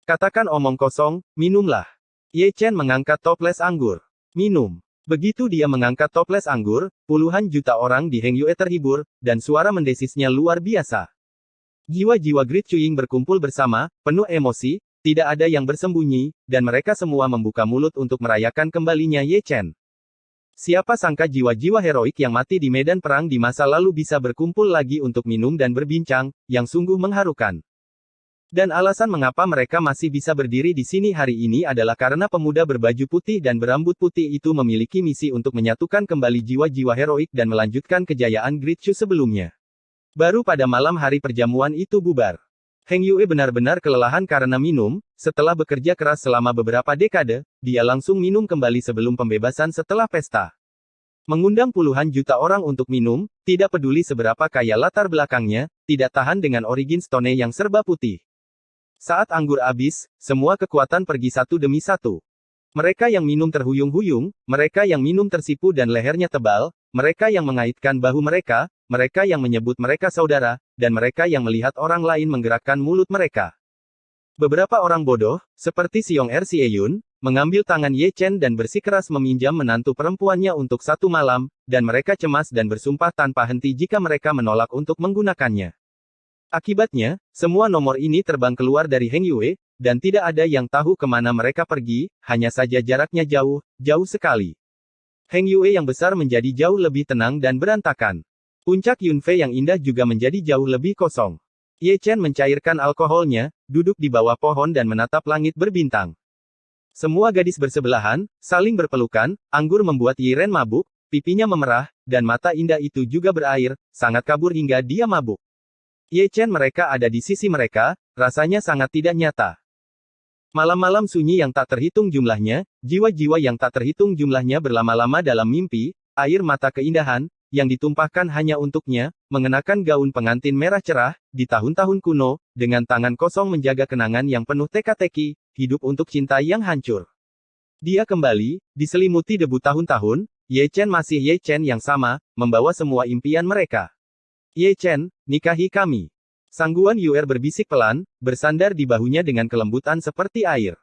Katakan omong kosong, minumlah. Ye Chen mengangkat toples anggur. Minum. Begitu dia mengangkat toples anggur, puluhan juta orang di Heng Yue terhibur, dan suara mendesisnya luar biasa. Jiwa-jiwa Gritchuing berkumpul bersama, penuh emosi, tidak ada yang bersembunyi, dan mereka semua membuka mulut untuk merayakan kembalinya Ye Chen. Siapa sangka jiwa-jiwa heroik yang mati di medan perang di masa lalu bisa berkumpul lagi untuk minum dan berbincang, yang sungguh mengharukan. Dan alasan mengapa mereka masih bisa berdiri di sini hari ini adalah karena pemuda berbaju putih dan berambut putih itu memiliki misi untuk menyatukan kembali jiwa-jiwa heroik dan melanjutkan kejayaan Gritchu sebelumnya. Baru pada malam hari perjamuan itu bubar. Heng Yue benar-benar kelelahan karena minum, setelah bekerja keras selama beberapa dekade, dia langsung minum kembali sebelum pembebasan setelah pesta. Mengundang puluhan juta orang untuk minum, tidak peduli seberapa kaya latar belakangnya, tidak tahan dengan origin stone yang serba putih. Saat anggur habis, semua kekuatan pergi satu demi satu. Mereka yang minum terhuyung-huyung, mereka yang minum tersipu dan lehernya tebal, mereka yang mengaitkan bahu mereka yang menyebut mereka saudara, dan mereka yang melihat orang lain menggerakkan mulut mereka. Beberapa orang bodoh, seperti Xiong Er Si Yun, mengambil tangan Ye Chen dan bersikeras meminjam menantu perempuannya untuk satu malam, dan mereka cemas dan bersumpah tanpa henti jika mereka menolak untuk menggunakannya. Akibatnya, semua nomor ini terbang keluar dari Heng Yue, dan tidak ada yang tahu kemana mereka pergi, hanya saja jaraknya jauh, jauh sekali. Heng Yue yang besar menjadi jauh lebih tenang dan berantakan. Puncak Yunfei yang indah juga menjadi jauh lebih kosong. Ye Chen mencairkan alkoholnya, duduk di bawah pohon dan menatap langit berbintang. Semua gadis bersebelahan, saling berpelukan, anggur membuat Yi Ren mabuk, pipinya memerah, dan mata indah itu juga berair, sangat kabur hingga dia mabuk. Ye Chen mereka ada di sisi mereka, rasanya sangat tidak nyata. Malam-malam sunyi yang tak terhitung jumlahnya, jiwa-jiwa yang tak terhitung jumlahnya berlama-lama dalam mimpi, air mata keindahan, yang ditumpahkan hanya untuknya, mengenakan gaun pengantin merah cerah, di tahun-tahun kuno, dengan tangan kosong menjaga kenangan yang penuh teka-teki, hidup untuk cinta yang hancur. Dia kembali, diselimuti debu tahun-tahun, Ye Chen masih Ye Chen yang sama, membawa semua impian mereka. Ye Chen, nikahi kami. Sangguan Yuer berbisik pelan, bersandar di bahunya dengan kelembutan seperti air.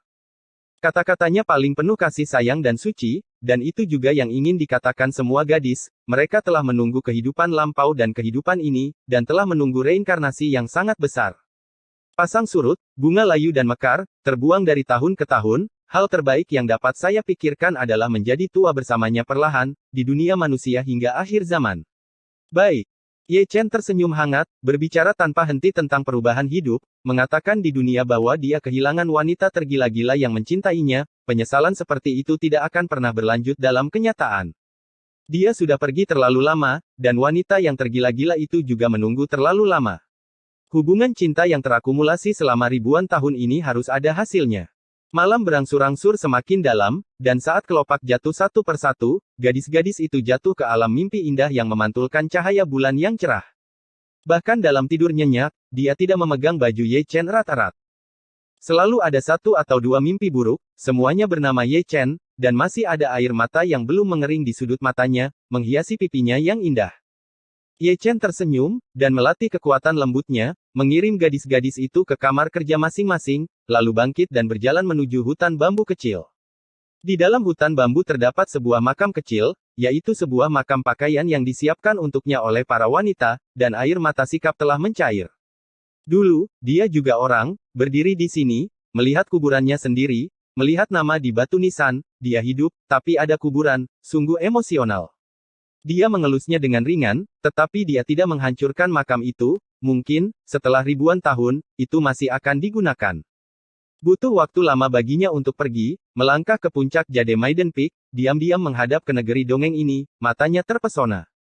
Kata-katanya paling penuh kasih sayang dan suci, dan itu juga yang ingin dikatakan semua gadis, mereka telah menunggu kehidupan lampau dan kehidupan ini, dan telah menunggu reinkarnasi yang sangat besar. Pasang surut, bunga layu dan mekar, terbuang dari tahun ke tahun, hal terbaik yang dapat saya pikirkan adalah menjadi tua bersamanya perlahan, di dunia manusia hingga akhir zaman. Baik. Ye Chen tersenyum hangat, berbicara tanpa henti tentang perubahan hidup, mengatakan di dunia bahwa dia kehilangan wanita tergila-gila yang mencintainya, penyesalan seperti itu tidak akan pernah berlanjut dalam kenyataan. Dia sudah pergi terlalu lama, dan wanita yang tergila-gila itu juga menunggu terlalu lama. Hubungan cinta yang terakumulasi selama ribuan tahun ini harus ada hasilnya. Malam berangsur-angsur semakin dalam, dan saat kelopak jatuh satu persatu, gadis-gadis itu jatuh ke alam mimpi indah yang memantulkan cahaya bulan yang cerah. Bahkan dalam tidur nyenyak, dia tidak memegang baju Ye Chen erat-erat. Selalu ada satu atau dua mimpi buruk, semuanya bernama Ye Chen, dan masih ada air mata yang belum mengering di sudut matanya, menghiasi pipinya yang indah. Ye Chen tersenyum, dan melatih kekuatan lembutnya, mengirim gadis-gadis itu ke kamar kerja masing-masing, lalu bangkit dan berjalan menuju hutan bambu kecil. Di dalam hutan bambu terdapat sebuah makam kecil, yaitu sebuah makam pakaian yang disiapkan untuknya oleh para wanita, dan air mata sikap telah mencair. Dulu, dia juga orang, berdiri di sini, melihat kuburannya sendiri, melihat nama di batu nisan, dia hidup, tapi ada kuburan, sungguh emosional. Dia mengelusnya dengan ringan, tetapi dia tidak menghancurkan makam itu, mungkin, setelah ribuan tahun, itu masih akan digunakan. Butuh waktu lama baginya untuk pergi, melangkah ke puncak Jade Maiden Peak, diam-diam menghadap ke negeri dongeng ini, matanya terpesona.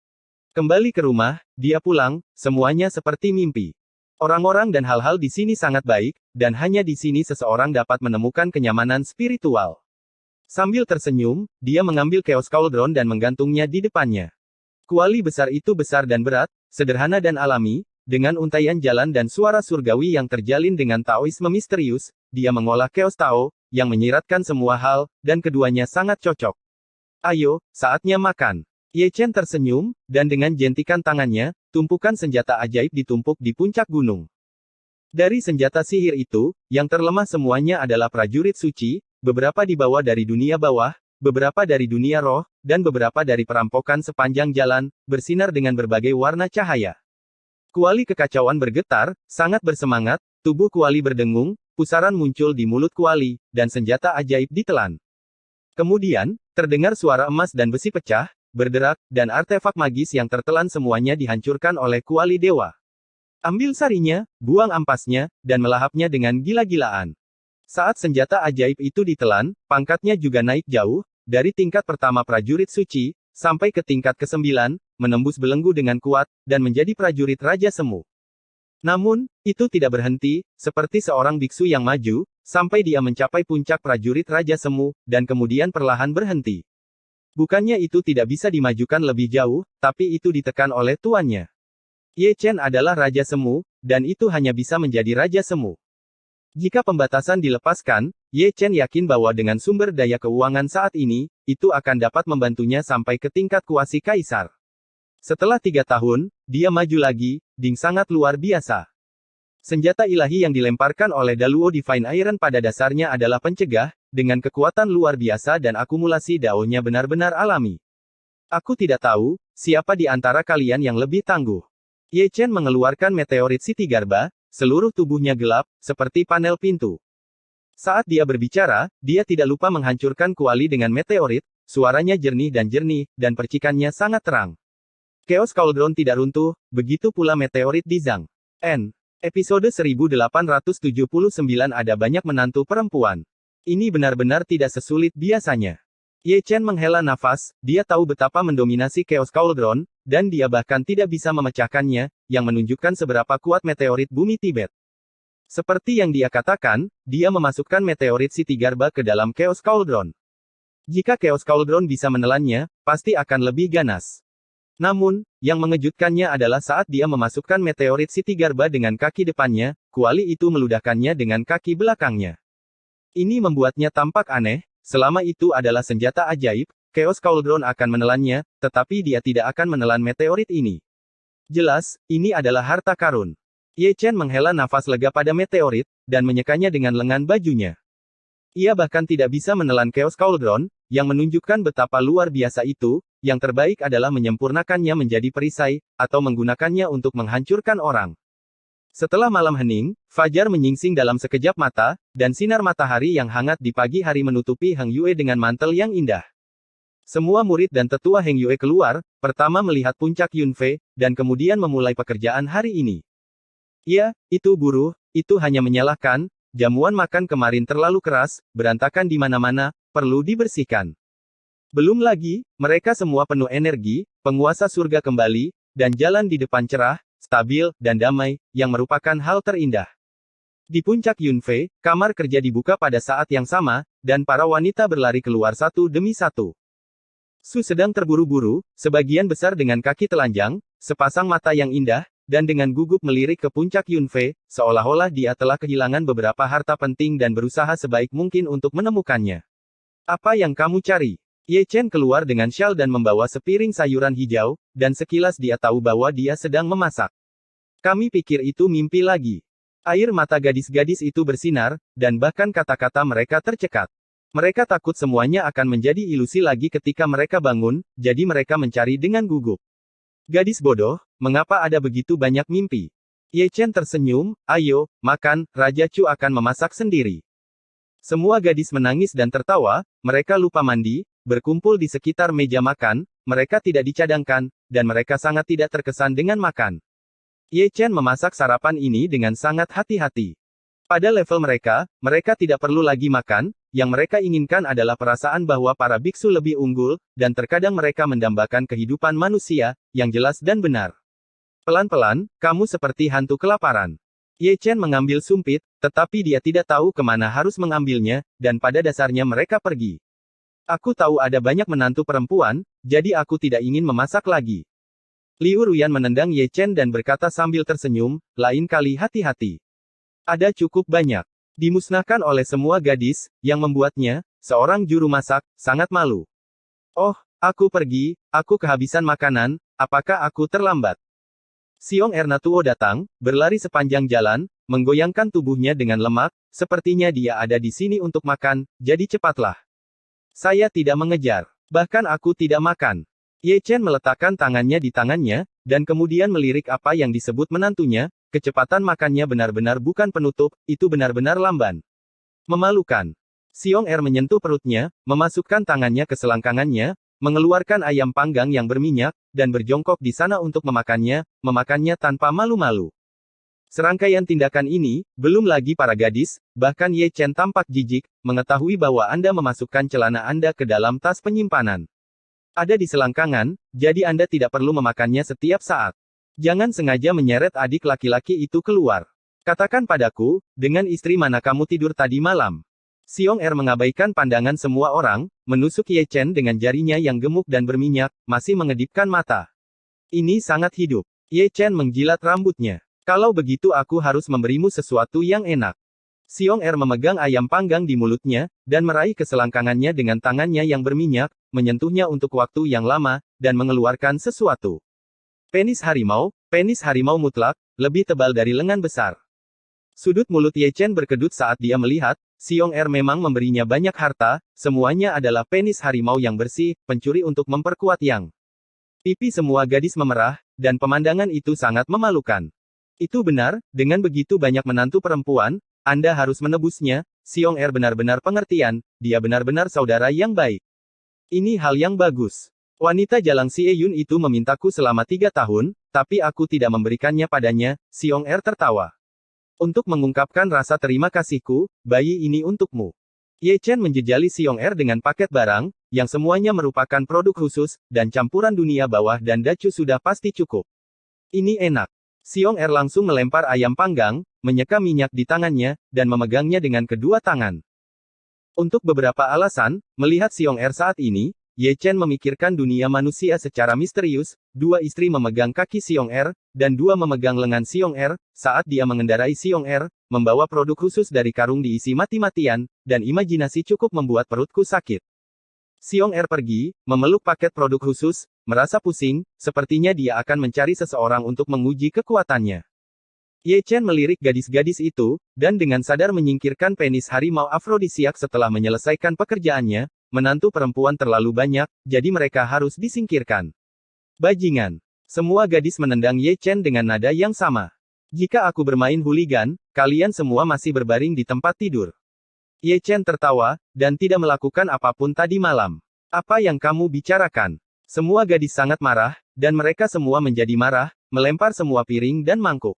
Kembali ke rumah, dia pulang, semuanya seperti mimpi. Orang-orang dan hal-hal di sini sangat baik, dan hanya di sini seseorang dapat menemukan kenyamanan spiritual. Sambil tersenyum, dia mengambil Chaos Cauldron dan menggantungnya di depannya. Kuali besar itu besar dan berat, sederhana dan alami, dengan untaian jalan dan suara surgawi yang terjalin dengan Taoisme misterius, dia mengolah Chaos Tao, yang menyiratkan semua hal, dan keduanya sangat cocok. Ayo, saatnya makan. Ye Chen tersenyum, dan dengan jentikan tangannya, tumpukan senjata ajaib ditumpuk di puncak gunung. Dari senjata sihir itu, yang terlemah semuanya adalah prajurit suci, beberapa dibawa dari dunia bawah, beberapa dari dunia roh, dan beberapa dari perampokan sepanjang jalan, bersinar dengan berbagai warna cahaya. Kuali kekacauan bergetar, sangat bersemangat, tubuh kuali berdengung, pusaran muncul di mulut kuali, dan senjata ajaib ditelan. Kemudian, terdengar suara emas dan besi pecah, berderak, dan artefak magis yang tertelan semuanya dihancurkan oleh kuali dewa. Ambil sarinya, buang ampasnya, dan melahapnya dengan gila-gilaan. Saat senjata ajaib itu ditelan, pangkatnya juga naik jauh, dari tingkat pertama prajurit suci, sampai ke tingkat ke-9, menembus belenggu dengan kuat, dan menjadi prajurit Raja Semu. Namun, itu tidak berhenti, seperti seorang biksu yang maju, sampai dia mencapai puncak prajurit Raja Semu, dan kemudian perlahan berhenti. Bukannya itu tidak bisa dimajukan lebih jauh, tapi itu ditekan oleh tuannya. Ye Chen adalah Raja Semu, dan itu hanya bisa menjadi Raja Semu. Jika pembatasan dilepaskan, Ye Chen yakin bahwa dengan sumber daya keuangan saat ini, itu akan dapat membantunya sampai ke tingkat kuasi kaisar. Setelah 3 tahun, dia maju lagi, Ding sangat luar biasa. Senjata ilahi yang dilemparkan oleh Daluo Divine Iron pada dasarnya adalah pencegah, dengan kekuatan luar biasa dan akumulasi daonya benar-benar alami. Aku tidak tahu, siapa di antara kalian yang lebih tangguh. Ye Chen mengeluarkan meteorit Siti Garba, seluruh tubuhnya gelap, seperti panel pintu. Saat dia berbicara, dia tidak lupa menghancurkan kuali dengan meteorit, suaranya jernih, dan percikannya sangat terang. Chaos Cauldron tidak runtuh, begitu pula meteorit di Zhang N. Episode 1879 ada banyak menantu perempuan. Ini benar-benar tidak sesulit biasanya. Ye Chen menghela nafas, dia tahu betapa mendominasi Chaos Cauldron, dan dia bahkan tidak bisa memecahkannya, yang menunjukkan seberapa kuat meteorit bumi Tibet. Seperti yang dia katakan, dia memasukkan meteorit Sitigarba ke dalam Chaos Cauldron. Jika Chaos Cauldron bisa menelannya, pasti akan lebih ganas. Namun, yang mengejutkannya adalah saat dia memasukkan meteorit Sitigarba dengan kaki depannya, kuali itu meludahkannya dengan kaki belakangnya. Ini membuatnya tampak aneh, selama itu adalah senjata ajaib, Chaos Cauldron akan menelannya, tetapi dia tidak akan menelan meteorit ini. Jelas, ini adalah harta karun. Ye Chen menghela nafas lega pada meteorit, dan menyekanya dengan lengan bajunya. Ia bahkan tidak bisa menelan Chaos Cauldron, yang menunjukkan betapa luar biasa itu, yang terbaik adalah menyempurnakannya menjadi perisai, atau menggunakannya untuk menghancurkan orang. Setelah malam hening, fajar menyingsing dalam sekejap mata, dan sinar matahari yang hangat di pagi hari menutupi Heng Yue dengan mantel yang indah. Semua murid dan tetua Heng Yue keluar, pertama melihat puncak Yunfei, dan kemudian memulai pekerjaan hari ini. Ya, itu buruh, itu hanya menyalahkan, jamuan makan kemarin terlalu keras, berantakan di mana-mana, perlu dibersihkan. Belum lagi, mereka semua penuh energi, penguasa surga kembali, dan jalan di depan cerah, stabil, dan damai, yang merupakan hal terindah. Di puncak Yunfei, kamar kerja dibuka pada saat yang sama, dan para wanita berlari keluar satu demi satu. Su sedang terburu-buru, sebagian besar dengan kaki telanjang, sepasang mata yang indah, dan dengan gugup melirik ke puncak Yunfei, seolah-olah dia telah kehilangan beberapa harta penting dan berusaha sebaik mungkin untuk menemukannya. Apa yang kamu cari? Ye Chen keluar dengan syal dan membawa sepiring sayuran hijau, dan sekilas dia tahu bahwa dia sedang memasak. Kami pikir itu mimpi lagi. Air mata gadis-gadis itu bersinar, dan bahkan kata-kata mereka tercekat. Mereka takut semuanya akan menjadi ilusi lagi ketika mereka bangun, jadi mereka mencari dengan gugup. Gadis bodoh, mengapa ada begitu banyak mimpi? Ye Chen tersenyum, ayo, makan, Raja Chu akan memasak sendiri. Semua gadis menangis dan tertawa, mereka lupa mandi, berkumpul di sekitar meja makan, mereka tidak dicadangkan, dan mereka sangat tidak terkesan dengan makan. Ye Chen memasak sarapan ini dengan sangat hati-hati. Pada level mereka, mereka tidak perlu lagi makan, yang mereka inginkan adalah perasaan bahwa para biksu lebih unggul, dan terkadang mereka mendambakan kehidupan manusia, yang jelas dan benar. Pelan-pelan, kamu seperti hantu kelaparan. Ye Chen mengambil sumpit, tetapi dia tidak tahu kemana harus mengambilnya, dan pada dasarnya mereka pergi. Aku tahu ada banyak menantu perempuan, jadi aku tidak ingin memasak lagi. Liu Ruyan menendang Ye Chen dan berkata sambil tersenyum, lain kali hati-hati. Ada cukup banyak. Dimusnahkan oleh semua gadis, yang membuatnya, seorang juru masak, sangat malu. Oh, aku pergi, aku kehabisan makanan, apakah aku terlambat? Xiong Ernatuo datang, berlari sepanjang jalan, menggoyangkan tubuhnya dengan lemak, sepertinya dia ada di sini untuk makan, jadi cepatlah. Saya tidak mengejar. Bahkan aku tidak makan. Ye Chen meletakkan tangannya di tangannya, dan kemudian melirik apa yang disebut menantunya, kecepatan makannya benar-benar bukan penutup, itu benar-benar lamban. Memalukan. Xiong Er menyentuh perutnya, memasukkan tangannya ke selangkangannya, mengeluarkan ayam panggang yang berminyak, dan berjongkok di sana untuk memakannya tanpa malu-malu. Serangkaian tindakan ini, belum lagi para gadis, bahkan Ye Chen tampak jijik, mengetahui bahwa Anda memasukkan celana Anda ke dalam tas penyimpanan. Ada di selangkangan, jadi Anda tidak perlu memakannya setiap saat. Jangan sengaja menyeret adik laki-laki itu keluar. Katakan padaku, dengan istri mana kamu tidur tadi malam? Xiong Er mengabaikan pandangan semua orang, menusuk Ye Chen dengan jarinya yang gemuk dan berminyak, masih mengedipkan mata. Ini sangat hidup. Ye Chen menjilat rambutnya. Kalau begitu aku harus memberimu sesuatu yang enak. Xiong Er memegang ayam panggang di mulutnya, dan meraih ke selangkangannya dengan tangannya yang berminyak, menyentuhnya untuk waktu yang lama, dan mengeluarkan sesuatu. Penis harimau mutlak, lebih tebal dari lengan besar. Sudut mulut Ye Chen berkedut saat dia melihat, Xiong Er memang memberinya banyak harta, semuanya adalah penis harimau yang bersih, pencuri untuk memperkuat yang. Pipi semua gadis memerah, dan pemandangan itu sangat memalukan. Itu benar, dengan begitu banyak menantu perempuan, Anda harus menebusnya. Xiong Er benar-benar pengertian, dia benar-benar saudara yang baik. Ini hal yang bagus. Wanita jalang Xie Yun itu memintaku selama 3 tahun, tapi aku tidak memberikannya padanya. Xiong Er tertawa. Untuk mengungkapkan rasa terima kasihku, bayi ini untukmu. Ye Chen menjejali Xiong Er dengan paket barang, yang semuanya merupakan produk khusus, dan campuran dunia bawah dan dacu sudah pasti cukup. Ini enak. Xiong Er langsung melempar ayam panggang, menyeka minyak di tangannya, dan memegangnya dengan kedua tangan. Untuk beberapa alasan, melihat Xiong Er saat ini, Ye Chen memikirkan dunia manusia secara misterius. Dua istri memegang kaki Xiong Er, dan dua memegang lengan Xiong Er, saat dia mengendarai Xiong Er, membawa produk khusus dari karung diisi mati-matian, dan imajinasi cukup membuat perutku sakit. Xiong Er pergi, memeluk paket produk khusus, merasa pusing, sepertinya dia akan mencari seseorang untuk menguji kekuatannya. Ye Chen melirik gadis-gadis itu, dan dengan sadar menyingkirkan penis harimau afrodisiak setelah menyelesaikan pekerjaannya. Menantu perempuan terlalu banyak, jadi mereka harus disingkirkan. Bajingan. Semua gadis menendang Ye Chen dengan nada yang sama. Jika aku bermain hooligan, kalian semua masih berbaring di tempat tidur. Ye Chen tertawa, dan tidak melakukan apapun tadi malam. Apa yang kamu bicarakan? Semua gadis sangat marah, dan mereka semua menjadi marah, melempar semua piring dan mangkuk.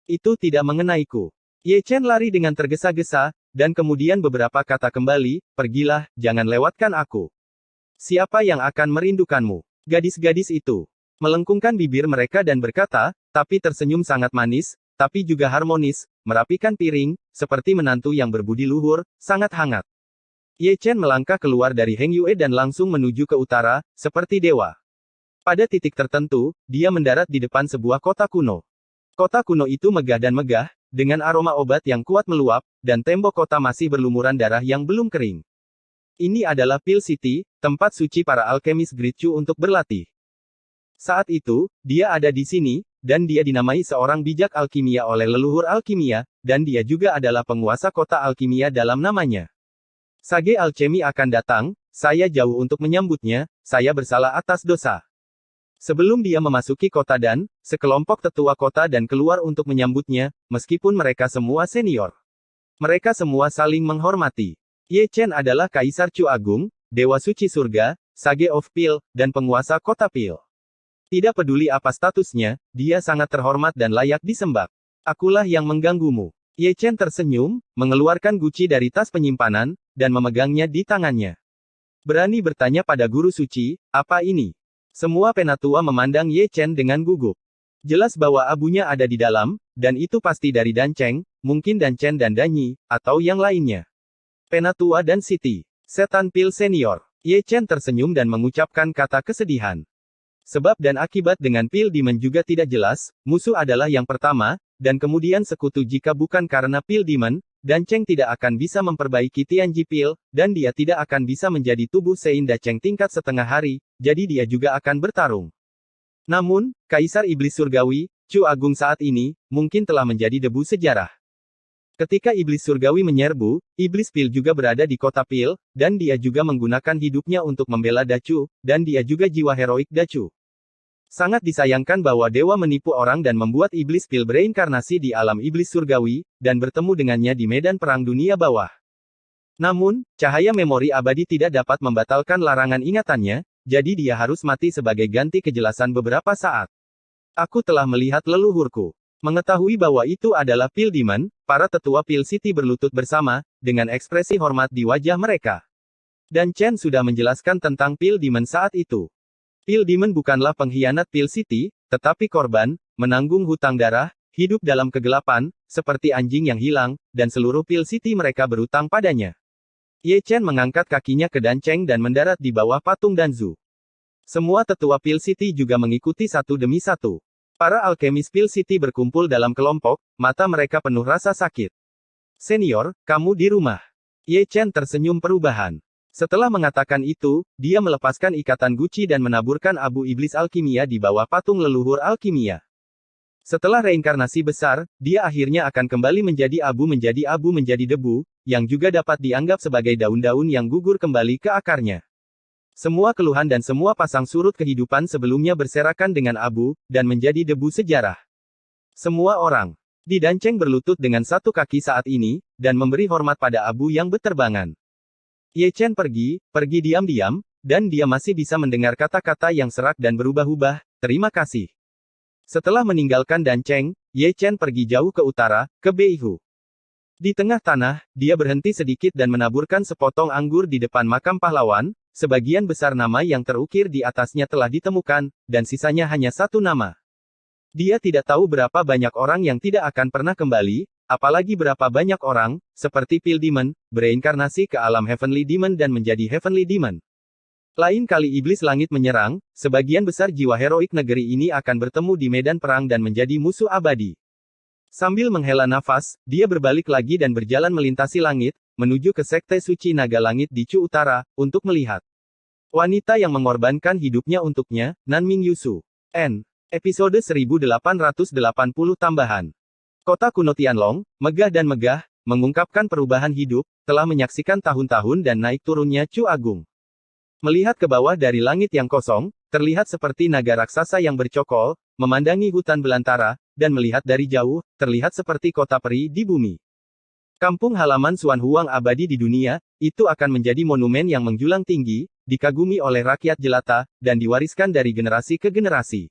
Itu tidak mengenaiku. Ye Chen lari dengan tergesa-gesa, dan kemudian beberapa kata kembali, pergilah, jangan lewatkan aku. Siapa yang akan merindukanmu? Gadis-gadis itu melengkungkan bibir mereka dan berkata, tapi tersenyum sangat manis, tapi juga harmonis, merapikan piring, seperti menantu yang berbudi luhur, sangat hangat. Ye Chen melangkah keluar dari Heng Yue dan langsung menuju ke utara, seperti dewa. Pada titik tertentu, dia mendarat di depan sebuah kota kuno. Kota kuno itu megah dan megah, dengan aroma obat yang kuat meluap, dan tembok kota masih berlumuran darah yang belum kering. Ini adalah Pil City, tempat suci para alkemis Great Chu untuk berlatih. Saat itu, dia ada di sini, dan dia dinamai seorang bijak alkimia oleh leluhur alkimia, dan dia juga adalah penguasa kota alkimia dalam namanya. Sage alchemy akan datang, saya jauh untuk menyambutnya, saya bersalah atas dosa. Sebelum dia memasuki kota dan, sekelompok tetua kota dan keluar untuk menyambutnya, meskipun mereka semua senior. Mereka semua saling menghormati. Ye Chen adalah Kaisar Chu Agung, Dewa Suci Surga, Sage of Pil, dan penguasa kota Pil. Tidak peduli apa statusnya, dia sangat terhormat dan layak disembah. Akulah yang mengganggumu. Ye Chen tersenyum, mengeluarkan guci dari tas penyimpanan, dan memegangnya di tangannya. Berani bertanya pada guru suci, apa ini? Semua penatua memandang Ye Chen dengan gugup. Jelas bahwa abunya ada di dalam, dan itu pasti dari Dan Cheng, mungkin Dan Chen dan Danyi, atau yang lainnya. Penatua dan Siti. Setan Pil Senior. Ye Chen tersenyum dan mengucapkan kata kesedihan. Sebab dan akibat dengan Pil Demon juga tidak jelas, musuh adalah yang pertama, dan kemudian sekutu jika bukan karena Pil Demon, Dan Cheng tidak akan bisa memperbaiki Tianji Pil, dan dia tidak akan bisa menjadi tubuh Sein Da Cheng tingkat setengah hari, jadi dia juga akan bertarung. Namun, Kaisar Iblis Surgawi, Chu Agung saat ini, mungkin telah menjadi debu sejarah. Ketika Iblis Surgawi menyerbu, Iblis Pil juga berada di kota Pil, dan dia juga menggunakan hidupnya untuk membela Dacu, dan dia juga jiwa heroik Dacu. Sangat disayangkan bahwa dewa menipu orang dan membuat Iblis Pil bereinkarnasi di alam Iblis Surgawi, dan bertemu dengannya di medan perang dunia bawah. Namun, cahaya memori abadi tidak dapat membatalkan larangan ingatannya, jadi dia harus mati sebagai ganti kejelasan beberapa saat. Aku telah melihat leluhurku. Mengetahui bahwa itu adalah Pil Demon, para tetua Pil City berlutut bersama, dengan ekspresi hormat di wajah mereka. Dan Chen sudah menjelaskan tentang Pil Demon saat itu. Pil Demon bukanlah pengkhianat Pil City, tetapi korban, menanggung hutang darah, hidup dalam kegelapan, seperti anjing yang hilang, dan seluruh Pil City mereka berutang padanya. Ye Chen mengangkat kakinya ke Dan Cheng dan mendarat di bawah patung Danzu. Semua tetua Pil City juga mengikuti satu demi satu. Para alkemis Pil City berkumpul dalam kelompok, mata mereka penuh rasa sakit. Senior, kamu di rumah. Ye Chen tersenyum perubahan. Setelah mengatakan itu, dia melepaskan ikatan guci dan menaburkan abu iblis alkimia di bawah patung leluhur alkimia. Setelah reinkarnasi besar, dia akhirnya akan kembali menjadi abu menjadi debu, yang juga dapat dianggap sebagai daun-daun yang gugur kembali ke akarnya. Semua keluhan dan semua pasang surut kehidupan sebelumnya berserakan dengan abu, dan menjadi debu sejarah. Semua orang di Dan Cheng berlutut dengan satu kaki saat ini, dan memberi hormat pada abu yang berterbangan. Ye Chen pergi diam-diam, dan dia masih bisa mendengar kata-kata yang serak dan berubah-ubah, terima kasih. Setelah meninggalkan Dan Cheng, Ye Chen pergi jauh ke utara, ke Beihu. Di tengah tanah, dia berhenti sedikit dan menaburkan sepotong anggur di depan makam pahlawan, sebagian besar nama yang terukir di atasnya telah ditemukan, dan sisanya hanya satu nama. Dia tidak tahu berapa banyak orang yang tidak akan pernah kembali, apalagi berapa banyak orang, seperti Pale Demon, bereinkarnasi ke alam Heavenly Demon dan menjadi Heavenly Demon. Lain kali iblis langit menyerang, sebagian besar jiwa heroik negeri ini akan bertemu di medan perang dan menjadi musuh abadi. Sambil menghela nafas, dia berbalik lagi dan berjalan melintasi langit, menuju ke Sekte Suci Naga Langit di Chu Utara, untuk melihat wanita yang mengorbankan hidupnya untuknya, Nanming Yusu. Episode 1880 tambahan. Kota kuno Tianlong, megah dan megah, mengungkapkan perubahan hidup, telah menyaksikan tahun-tahun dan naik turunnya Chu Agung. Melihat ke bawah dari langit yang kosong, terlihat seperti naga raksasa yang bercokol, memandangi hutan belantara, dan melihat dari jauh, terlihat seperti kota peri di bumi. Kampung halaman Xuan Huang abadi di dunia, itu akan menjadi monumen yang menjulang tinggi, dikagumi oleh rakyat jelata, dan diwariskan dari generasi ke generasi.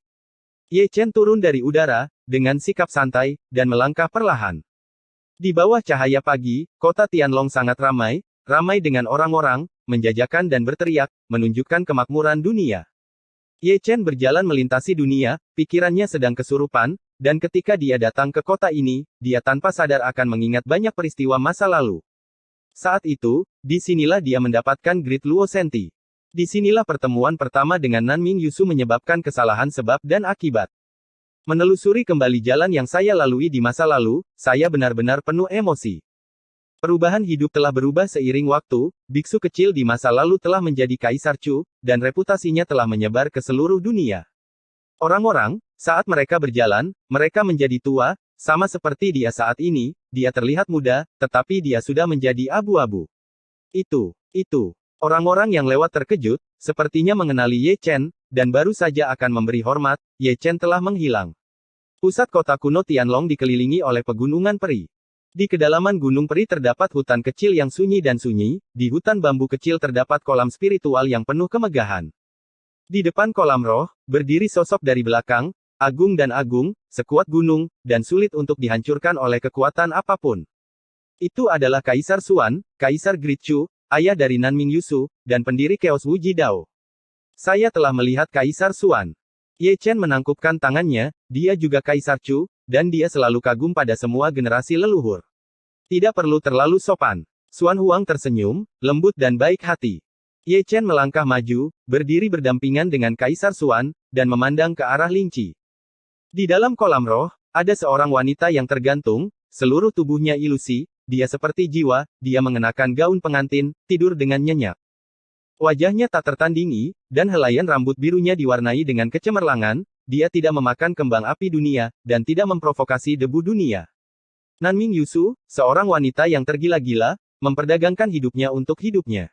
Ye Chen turun dari udara, dengan sikap santai, dan melangkah perlahan. Di bawah cahaya pagi, kota Tianlong sangat ramai, ramai dengan orang-orang, menjajakan dan berteriak, menunjukkan kemakmuran dunia. Ye Chen berjalan melintasi dunia, pikirannya sedang kesurupan, dan ketika dia datang ke kota ini, dia tanpa sadar akan mengingat banyak peristiwa masa lalu. Saat itu, disinilah dia mendapatkan Great Luo Senti. Disinilah pertemuan pertama dengan Nanming Yusu menyebabkan kesalahan sebab dan akibat. Menelusuri kembali jalan yang saya lalui di masa lalu, saya benar-benar penuh emosi. Perubahan hidup telah berubah seiring waktu, biksu kecil di masa lalu telah menjadi Kaisar Chu, dan reputasinya telah menyebar ke seluruh dunia. Orang-orang, saat mereka berjalan, mereka menjadi tua, sama seperti dia saat ini, dia terlihat muda, tetapi dia sudah menjadi abu-abu. Itu. Orang-orang yang lewat terkejut, sepertinya mengenali Ye Chen, dan baru saja akan memberi hormat, Ye Chen telah menghilang. Pusat kota kuno Tianlong dikelilingi oleh pegunungan peri. Di kedalaman Gunung Peri terdapat hutan kecil yang sunyi dan sunyi, di hutan bambu kecil terdapat kolam spiritual yang penuh kemegahan. Di depan kolam roh, berdiri sosok dari belakang, agung dan agung, sekuat gunung, dan sulit untuk dihancurkan oleh kekuatan apapun. Itu adalah Kaisar Xuan, Kaisar Great Chu, ayah dari Nanming Yusu, dan pendiri Chaos Wuji Dao. Saya telah melihat Kaisar Xuan. Ye Chen menangkupkan tangannya, dia juga Kaisar Chu, dan dia selalu kagum pada semua generasi leluhur. Tidak perlu terlalu sopan. Xuan Huang tersenyum, lembut dan baik hati. Ye Chen melangkah maju, berdiri berdampingan dengan Kaisar Xuan, dan memandang ke arah Linci. Di dalam kolam roh, ada seorang wanita yang tergantung, seluruh tubuhnya ilusi, dia seperti jiwa, dia mengenakan gaun pengantin, tidur dengan nyenyak. Wajahnya tak tertandingi, dan helaian rambut birunya diwarnai dengan kecemerlangan, dia tidak memakan kembang api dunia, dan tidak memprovokasi debu dunia. Nanming Yusu, seorang wanita yang tergila-gila, memperdagangkan hidupnya untuk hidupnya.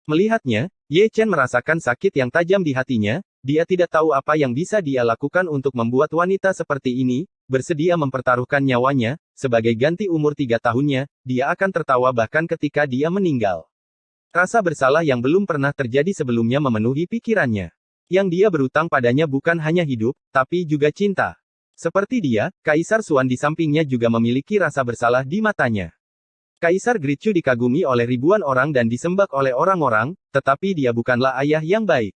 Melihatnya, Ye Chen merasakan sakit yang tajam di hatinya, dia tidak tahu apa yang bisa dia lakukan untuk membuat wanita seperti ini, bersedia mempertaruhkan nyawanya, sebagai ganti umur 3 tahunnya, dia akan tertawa bahkan ketika dia meninggal. Rasa bersalah yang belum pernah terjadi sebelumnya memenuhi pikirannya. Yang dia berutang padanya bukan hanya hidup, tapi juga cinta. Seperti dia, Kaisar Xuan di sampingnya juga memiliki rasa bersalah di matanya. Kaisar Great Chu dikagumi oleh ribuan orang dan disembah oleh orang-orang, tetapi dia bukanlah ayah yang baik.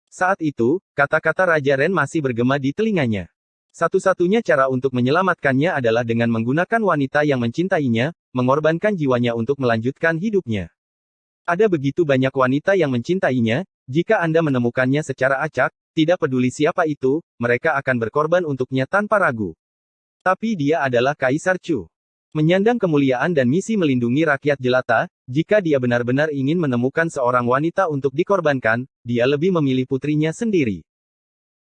Saat itu, kata-kata Raja Ren masih bergema di telinganya. Satu-satunya cara untuk menyelamatkannya adalah dengan menggunakan wanita yang mencintainya, mengorbankan jiwanya untuk melanjutkan hidupnya. Ada begitu banyak wanita yang mencintainya, jika Anda menemukannya secara acak, tidak peduli siapa itu, mereka akan berkorban untuknya tanpa ragu. Tapi dia adalah Kaisar Chu. Menyandang kemuliaan dan misi melindungi rakyat jelata, jika dia benar-benar ingin menemukan seorang wanita untuk dikorbankan, dia lebih memilih putrinya sendiri.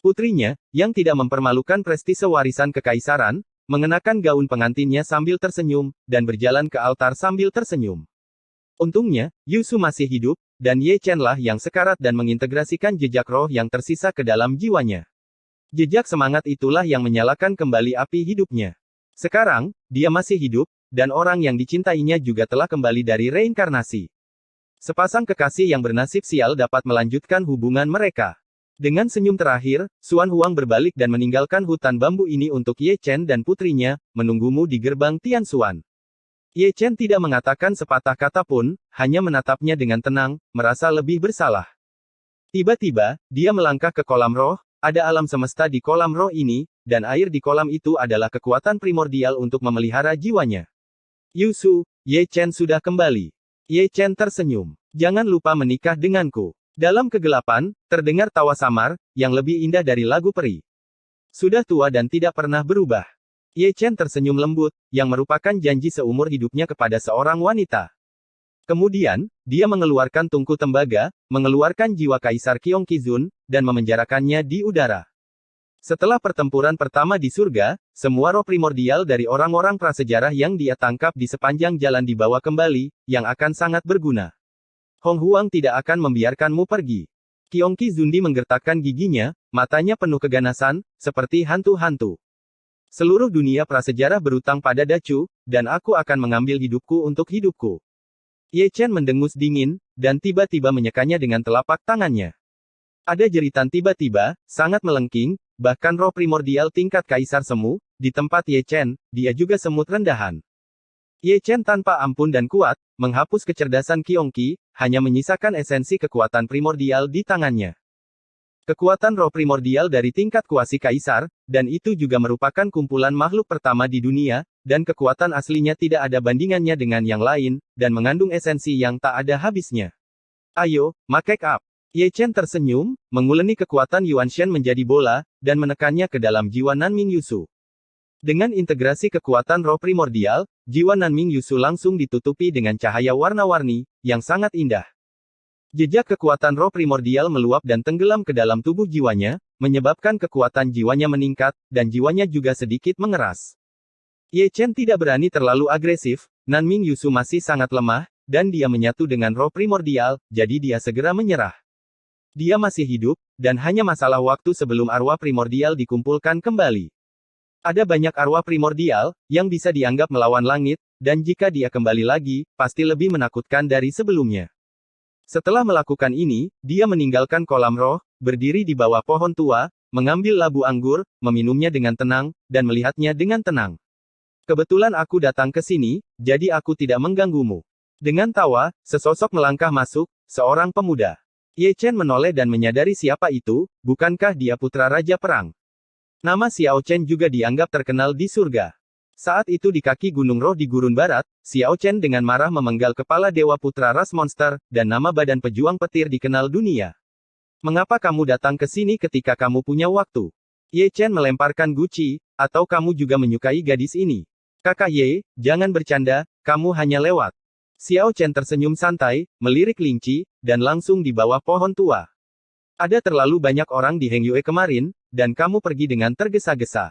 Putrinya, yang tidak mempermalukan prestise warisan kekaisaran, mengenakan gaun pengantinnya sambil tersenyum, dan berjalan ke altar sambil tersenyum. Untungnya, Yusu masih hidup, dan Ye Chen lah yang sekarat dan mengintegrasikan jejak roh yang tersisa ke dalam jiwanya. Jejak semangat itulah yang menyalakan kembali api hidupnya. Sekarang, dia masih hidup, dan orang yang dicintainya juga telah kembali dari reinkarnasi. Sepasang kekasih yang bernasib sial dapat melanjutkan hubungan mereka. Dengan senyum terakhir, Xuan Huang berbalik dan meninggalkan hutan bambu ini untuk Ye Chen dan putrinya, menunggumu di gerbang Tian Xuan. Ye Chen tidak mengatakan sepatah kata pun, hanya menatapnya dengan tenang, merasa lebih bersalah. Tiba-tiba, dia melangkah ke kolam roh, ada alam semesta di kolam roh ini, dan air di kolam itu adalah kekuatan primordial untuk memelihara jiwanya. Yusu, Ye Chen sudah kembali. Ye Chen tersenyum. Jangan lupa menikah denganku. Dalam kegelapan, terdengar tawa samar, yang lebih indah dari lagu peri. Sudah tua dan tidak pernah berubah. Ye Chen tersenyum lembut, yang merupakan janji seumur hidupnya kepada seorang wanita. Kemudian, dia mengeluarkan tungku tembaga, mengeluarkan jiwa Kaisar Gyeonggi-jun, dan memenjarakannya di udara. Setelah pertempuran pertama di surga, semua roh primordial dari orang-orang prasejarah yang dia tangkap di sepanjang jalan dibawa kembali, yang akan sangat berguna. Hong Huang tidak akan membiarkanmu pergi. Gyeonggi-jun menggertakkan giginya, matanya penuh keganasan, seperti hantu-hantu. Seluruh dunia prasejarah berutang pada Dacu, dan aku akan mengambil hidupku untuk hidupku. Ye Chen mendengus dingin, dan tiba-tiba menyekanya dengan telapak tangannya. Ada jeritan tiba-tiba, sangat melengking, bahkan roh primordial tingkat Kaisar Semu, di tempat Ye Chen, dia juga semut rendahan. Ye Chen tanpa ampun dan kuat, menghapus kecerdasan Gyeonggi, hanya menyisakan esensi kekuatan primordial di tangannya. Kekuatan roh primordial dari tingkat kuasi Kaisar, dan itu juga merupakan kumpulan makhluk pertama di dunia, dan kekuatan aslinya tidak ada bandingannya dengan yang lain, dan mengandung esensi yang tak ada habisnya. Ayo, make up. Ye Chen tersenyum, menguleni kekuatan Yuan Shen menjadi bola, dan menekannya ke dalam jiwa Nanming Yusu. Dengan integrasi kekuatan roh primordial, jiwa Nanming Yusu langsung ditutupi dengan cahaya warna-warni, yang sangat indah. Jejak kekuatan roh primordial meluap dan tenggelam ke dalam tubuh jiwanya, menyebabkan kekuatan jiwanya meningkat, dan jiwanya juga sedikit mengeras. Ye Chen tidak berani terlalu agresif, Nanming Yusu masih sangat lemah, dan dia menyatu dengan roh primordial, jadi dia segera menyerah. Dia masih hidup, dan hanya masalah waktu sebelum arwah primordial dikumpulkan kembali. Ada banyak arwah primordial, yang bisa dianggap melawan langit, dan jika dia kembali lagi, pasti lebih menakutkan dari sebelumnya. Setelah melakukan ini, dia meninggalkan kolam roh, berdiri di bawah pohon tua, mengambil labu anggur, meminumnya dengan tenang, dan melihatnya dengan tenang. Kebetulan aku datang ke sini, jadi aku tidak mengganggumu. Dengan tawa, sesosok melangkah masuk, seorang pemuda. Ye Chen menoleh dan menyadari siapa itu, bukankah dia putra Raja Perang? Nama Xiao Chen juga dianggap terkenal di surga. Saat itu di kaki Gunung Roh di Gurun Barat, Xiao Chen dengan marah memenggal kepala Dewa Putra Ras Monster, dan nama badan pejuang petir dikenal dunia. Mengapa kamu datang ke sini ketika kamu punya waktu? Ye Chen melemparkan guci, atau kamu juga menyukai gadis ini? Kakak Ye, jangan bercanda, kamu hanya lewat. Xiao Chen tersenyum santai, melirik Lingqi, dan langsung di bawah pohon tua. Ada terlalu banyak orang di Hengyue kemarin, dan kamu pergi dengan tergesa-gesa.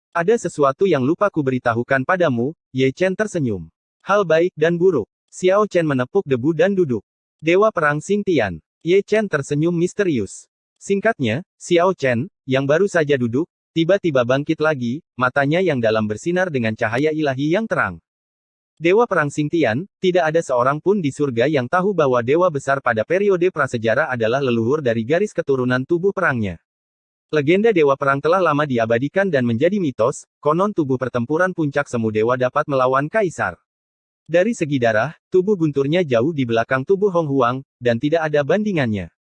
Ada sesuatu yang lupa ku beritahukan padamu, Ye Chen tersenyum. Hal baik dan buruk. Xiao Chen menepuk debu dan duduk. Dewa Perang Xing Tian. Ye Chen tersenyum misterius. Singkatnya, Xiao Chen, yang baru saja duduk, tiba-tiba bangkit lagi, matanya yang dalam bersinar dengan cahaya ilahi yang terang. Dewa Perang Xing Tian, tidak ada seorang pun di surga yang tahu bahwa dewa besar pada periode prasejarah adalah leluhur dari garis keturunan tubuh perangnya. Legenda Dewa Perang telah lama diabadikan dan menjadi mitos, konon tubuh pertempuran puncak semu dewa dapat melawan kaisar. Dari segi darah, tubuh gunturnya jauh di belakang tubuh Hong Huang, dan tidak ada bandingannya.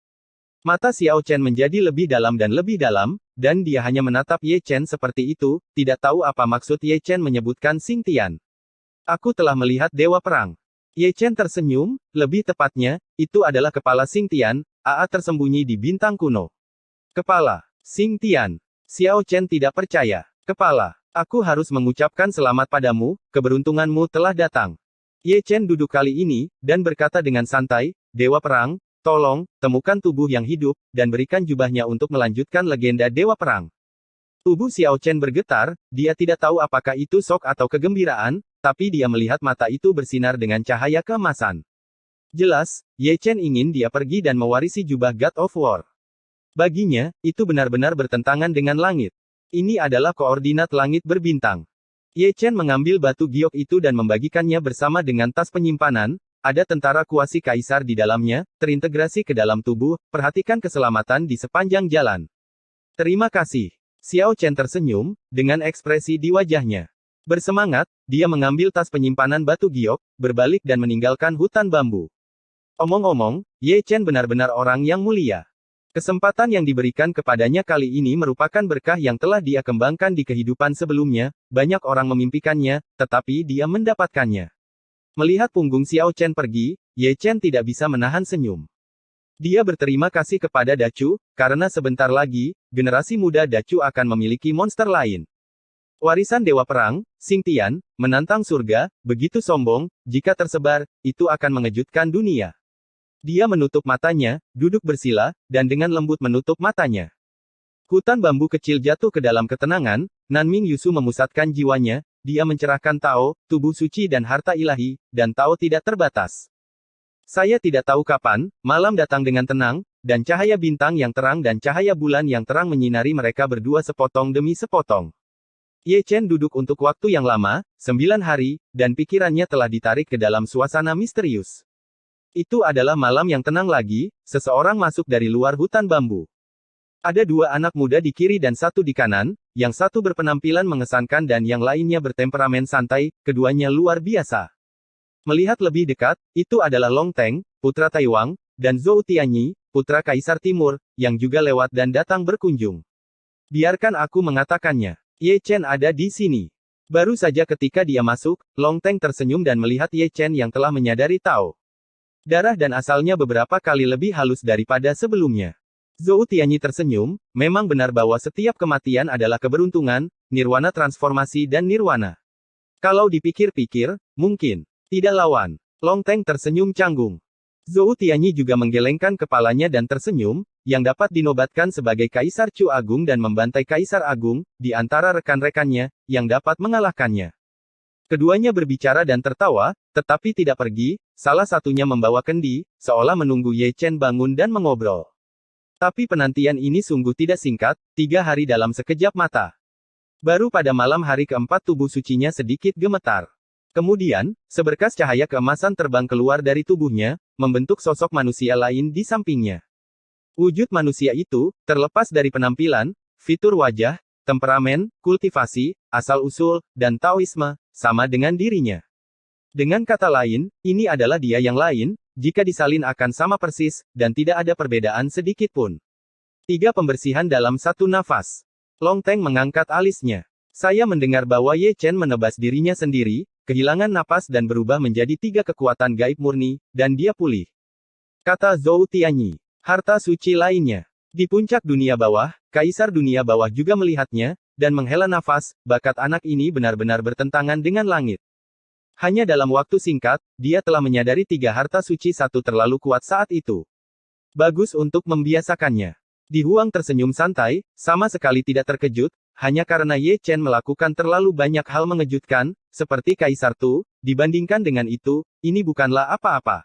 Mata Xiao Chen menjadi lebih dalam, dan dia hanya menatap Ye Chen seperti itu, tidak tahu apa maksud Ye Chen menyebutkan Xing Tian. Aku telah melihat Dewa Perang. Ye Chen tersenyum, lebih tepatnya, itu adalah kepala Xing Tian, AA tersembunyi di bintang kuno. Kepala. Xing Tian. Xiao Chen tidak percaya. Kepala. Aku harus mengucapkan selamat padamu, keberuntunganmu telah datang. Ye Chen duduk kali ini, dan berkata dengan santai, Dewa Perang, tolong, temukan tubuh yang hidup, dan berikan jubahnya untuk melanjutkan legenda Dewa Perang. Tubuh Xiao Chen bergetar, dia tidak tahu apakah itu shock atau kegembiraan, tapi dia melihat mata itu bersinar dengan cahaya keemasan. Jelas, Ye Chen ingin dia pergi dan mewarisi jubah God of War. Baginya, itu benar-benar bertentangan dengan langit. Ini adalah koordinat langit berbintang. Ye Chen mengambil batu giok itu dan membagikannya bersama dengan tas penyimpanan, ada tentara kuasi kaisar di dalamnya, terintegrasi ke dalam tubuh, perhatikan keselamatan di sepanjang jalan. Terima kasih. Xiao Chen tersenyum, dengan ekspresi di wajahnya. Bersemangat, dia mengambil tas penyimpanan batu giok, berbalik dan meninggalkan hutan bambu. Omong-omong, Ye Chen benar-benar orang yang mulia. Kesempatan yang diberikan kepadanya kali ini merupakan berkah yang telah dia kembangkan di kehidupan sebelumnya, banyak orang memimpikannya, tetapi dia mendapatkannya. Melihat punggung Xiao Chen pergi, Ye Chen tidak bisa menahan senyum. Dia berterima kasih kepada Dacu, karena sebentar lagi, generasi muda Dacu akan memiliki monster lain. Warisan Dewa Perang, Xing Tian, menantang surga, begitu sombong, jika tersebar, itu akan mengejutkan dunia. Dia menutup matanya, duduk bersila, dan dengan lembut menutup matanya. Hutan bambu kecil jatuh ke dalam ketenangan, Nanming Yusu memusatkan jiwanya, dia mencerahkan Tao, tubuh suci dan harta ilahi, dan Tao tidak terbatas. Saya tidak tahu kapan, malam datang dengan tenang, dan cahaya bintang yang terang dan cahaya bulan yang terang menyinari mereka berdua sepotong demi sepotong. Ye Chen duduk untuk waktu yang lama, 9 hari, dan pikirannya telah ditarik ke dalam suasana misterius. Itu adalah malam yang tenang lagi, seseorang masuk dari luar hutan bambu. Ada 2 anak muda di kiri dan 1 di kanan, yang satu berpenampilan mengesankan dan yang lainnya bertemperamen santai, keduanya luar biasa. Melihat lebih dekat, itu adalah Long Teng, putra Taiwang, dan Zhou Tianyi, putra Kaisar Timur, yang juga lewat dan datang berkunjung. Biarkan aku mengatakannya. Ye Chen ada di sini. Baru saja ketika dia masuk, Long Teng tersenyum dan melihat Ye Chen yang telah menyadari Tao. Darah dan asalnya beberapa kali lebih halus daripada sebelumnya. Zhou Tianyi tersenyum, memang benar bahwa setiap kematian adalah keberuntungan, nirwana transformasi dan nirwana. Kalau dipikir-pikir, mungkin. Tidak lawan. Long Teng tersenyum canggung. Zhou Tianyi juga menggelengkan kepalanya dan tersenyum, yang dapat dinobatkan sebagai Kaisar Chu Agung dan membantai Kaisar Agung, di antara rekan-rekannya, yang dapat mengalahkannya. Keduanya berbicara dan tertawa, tetapi tidak pergi, salah satunya membawa kendi, seolah menunggu Ye Chen bangun dan mengobrol. Tapi penantian ini sungguh tidak singkat, 3 hari dalam sekejap mata. Baru pada malam hari keempat tubuh sucinya sedikit gemetar. Kemudian, seberkas cahaya keemasan terbang keluar dari tubuhnya, membentuk sosok manusia lain di sampingnya. Wujud manusia itu, terlepas dari penampilan, fitur wajah, temperamen, kultivasi, asal-usul, dan Taoisme, sama dengan dirinya. Dengan kata lain, ini adalah dia yang lain, jika disalin akan sama persis, dan tidak ada perbedaan sedikit pun. 3 pembersihan dalam 1 nafas. Long Teng mengangkat alisnya. Saya mendengar bahwa Ye Chen menebas dirinya sendiri, kehilangan napas dan berubah menjadi 3 kekuatan gaib murni, dan dia pulih. Kata Zhou Tianyi. Harta suci lainnya. Di puncak dunia bawah, Kaisar dunia bawah juga melihatnya, dan menghela nafas, bakat anak ini benar-benar bertentangan dengan langit. Hanya dalam waktu singkat, dia telah menyadari 3 harta suci satu terlalu kuat saat itu. Bagus untuk membiasakannya. Di Huang tersenyum santai, sama sekali tidak terkejut, hanya karena Ye Chen melakukan terlalu banyak hal mengejutkan, seperti Kaisar Tu, dibandingkan dengan itu, ini bukanlah apa-apa.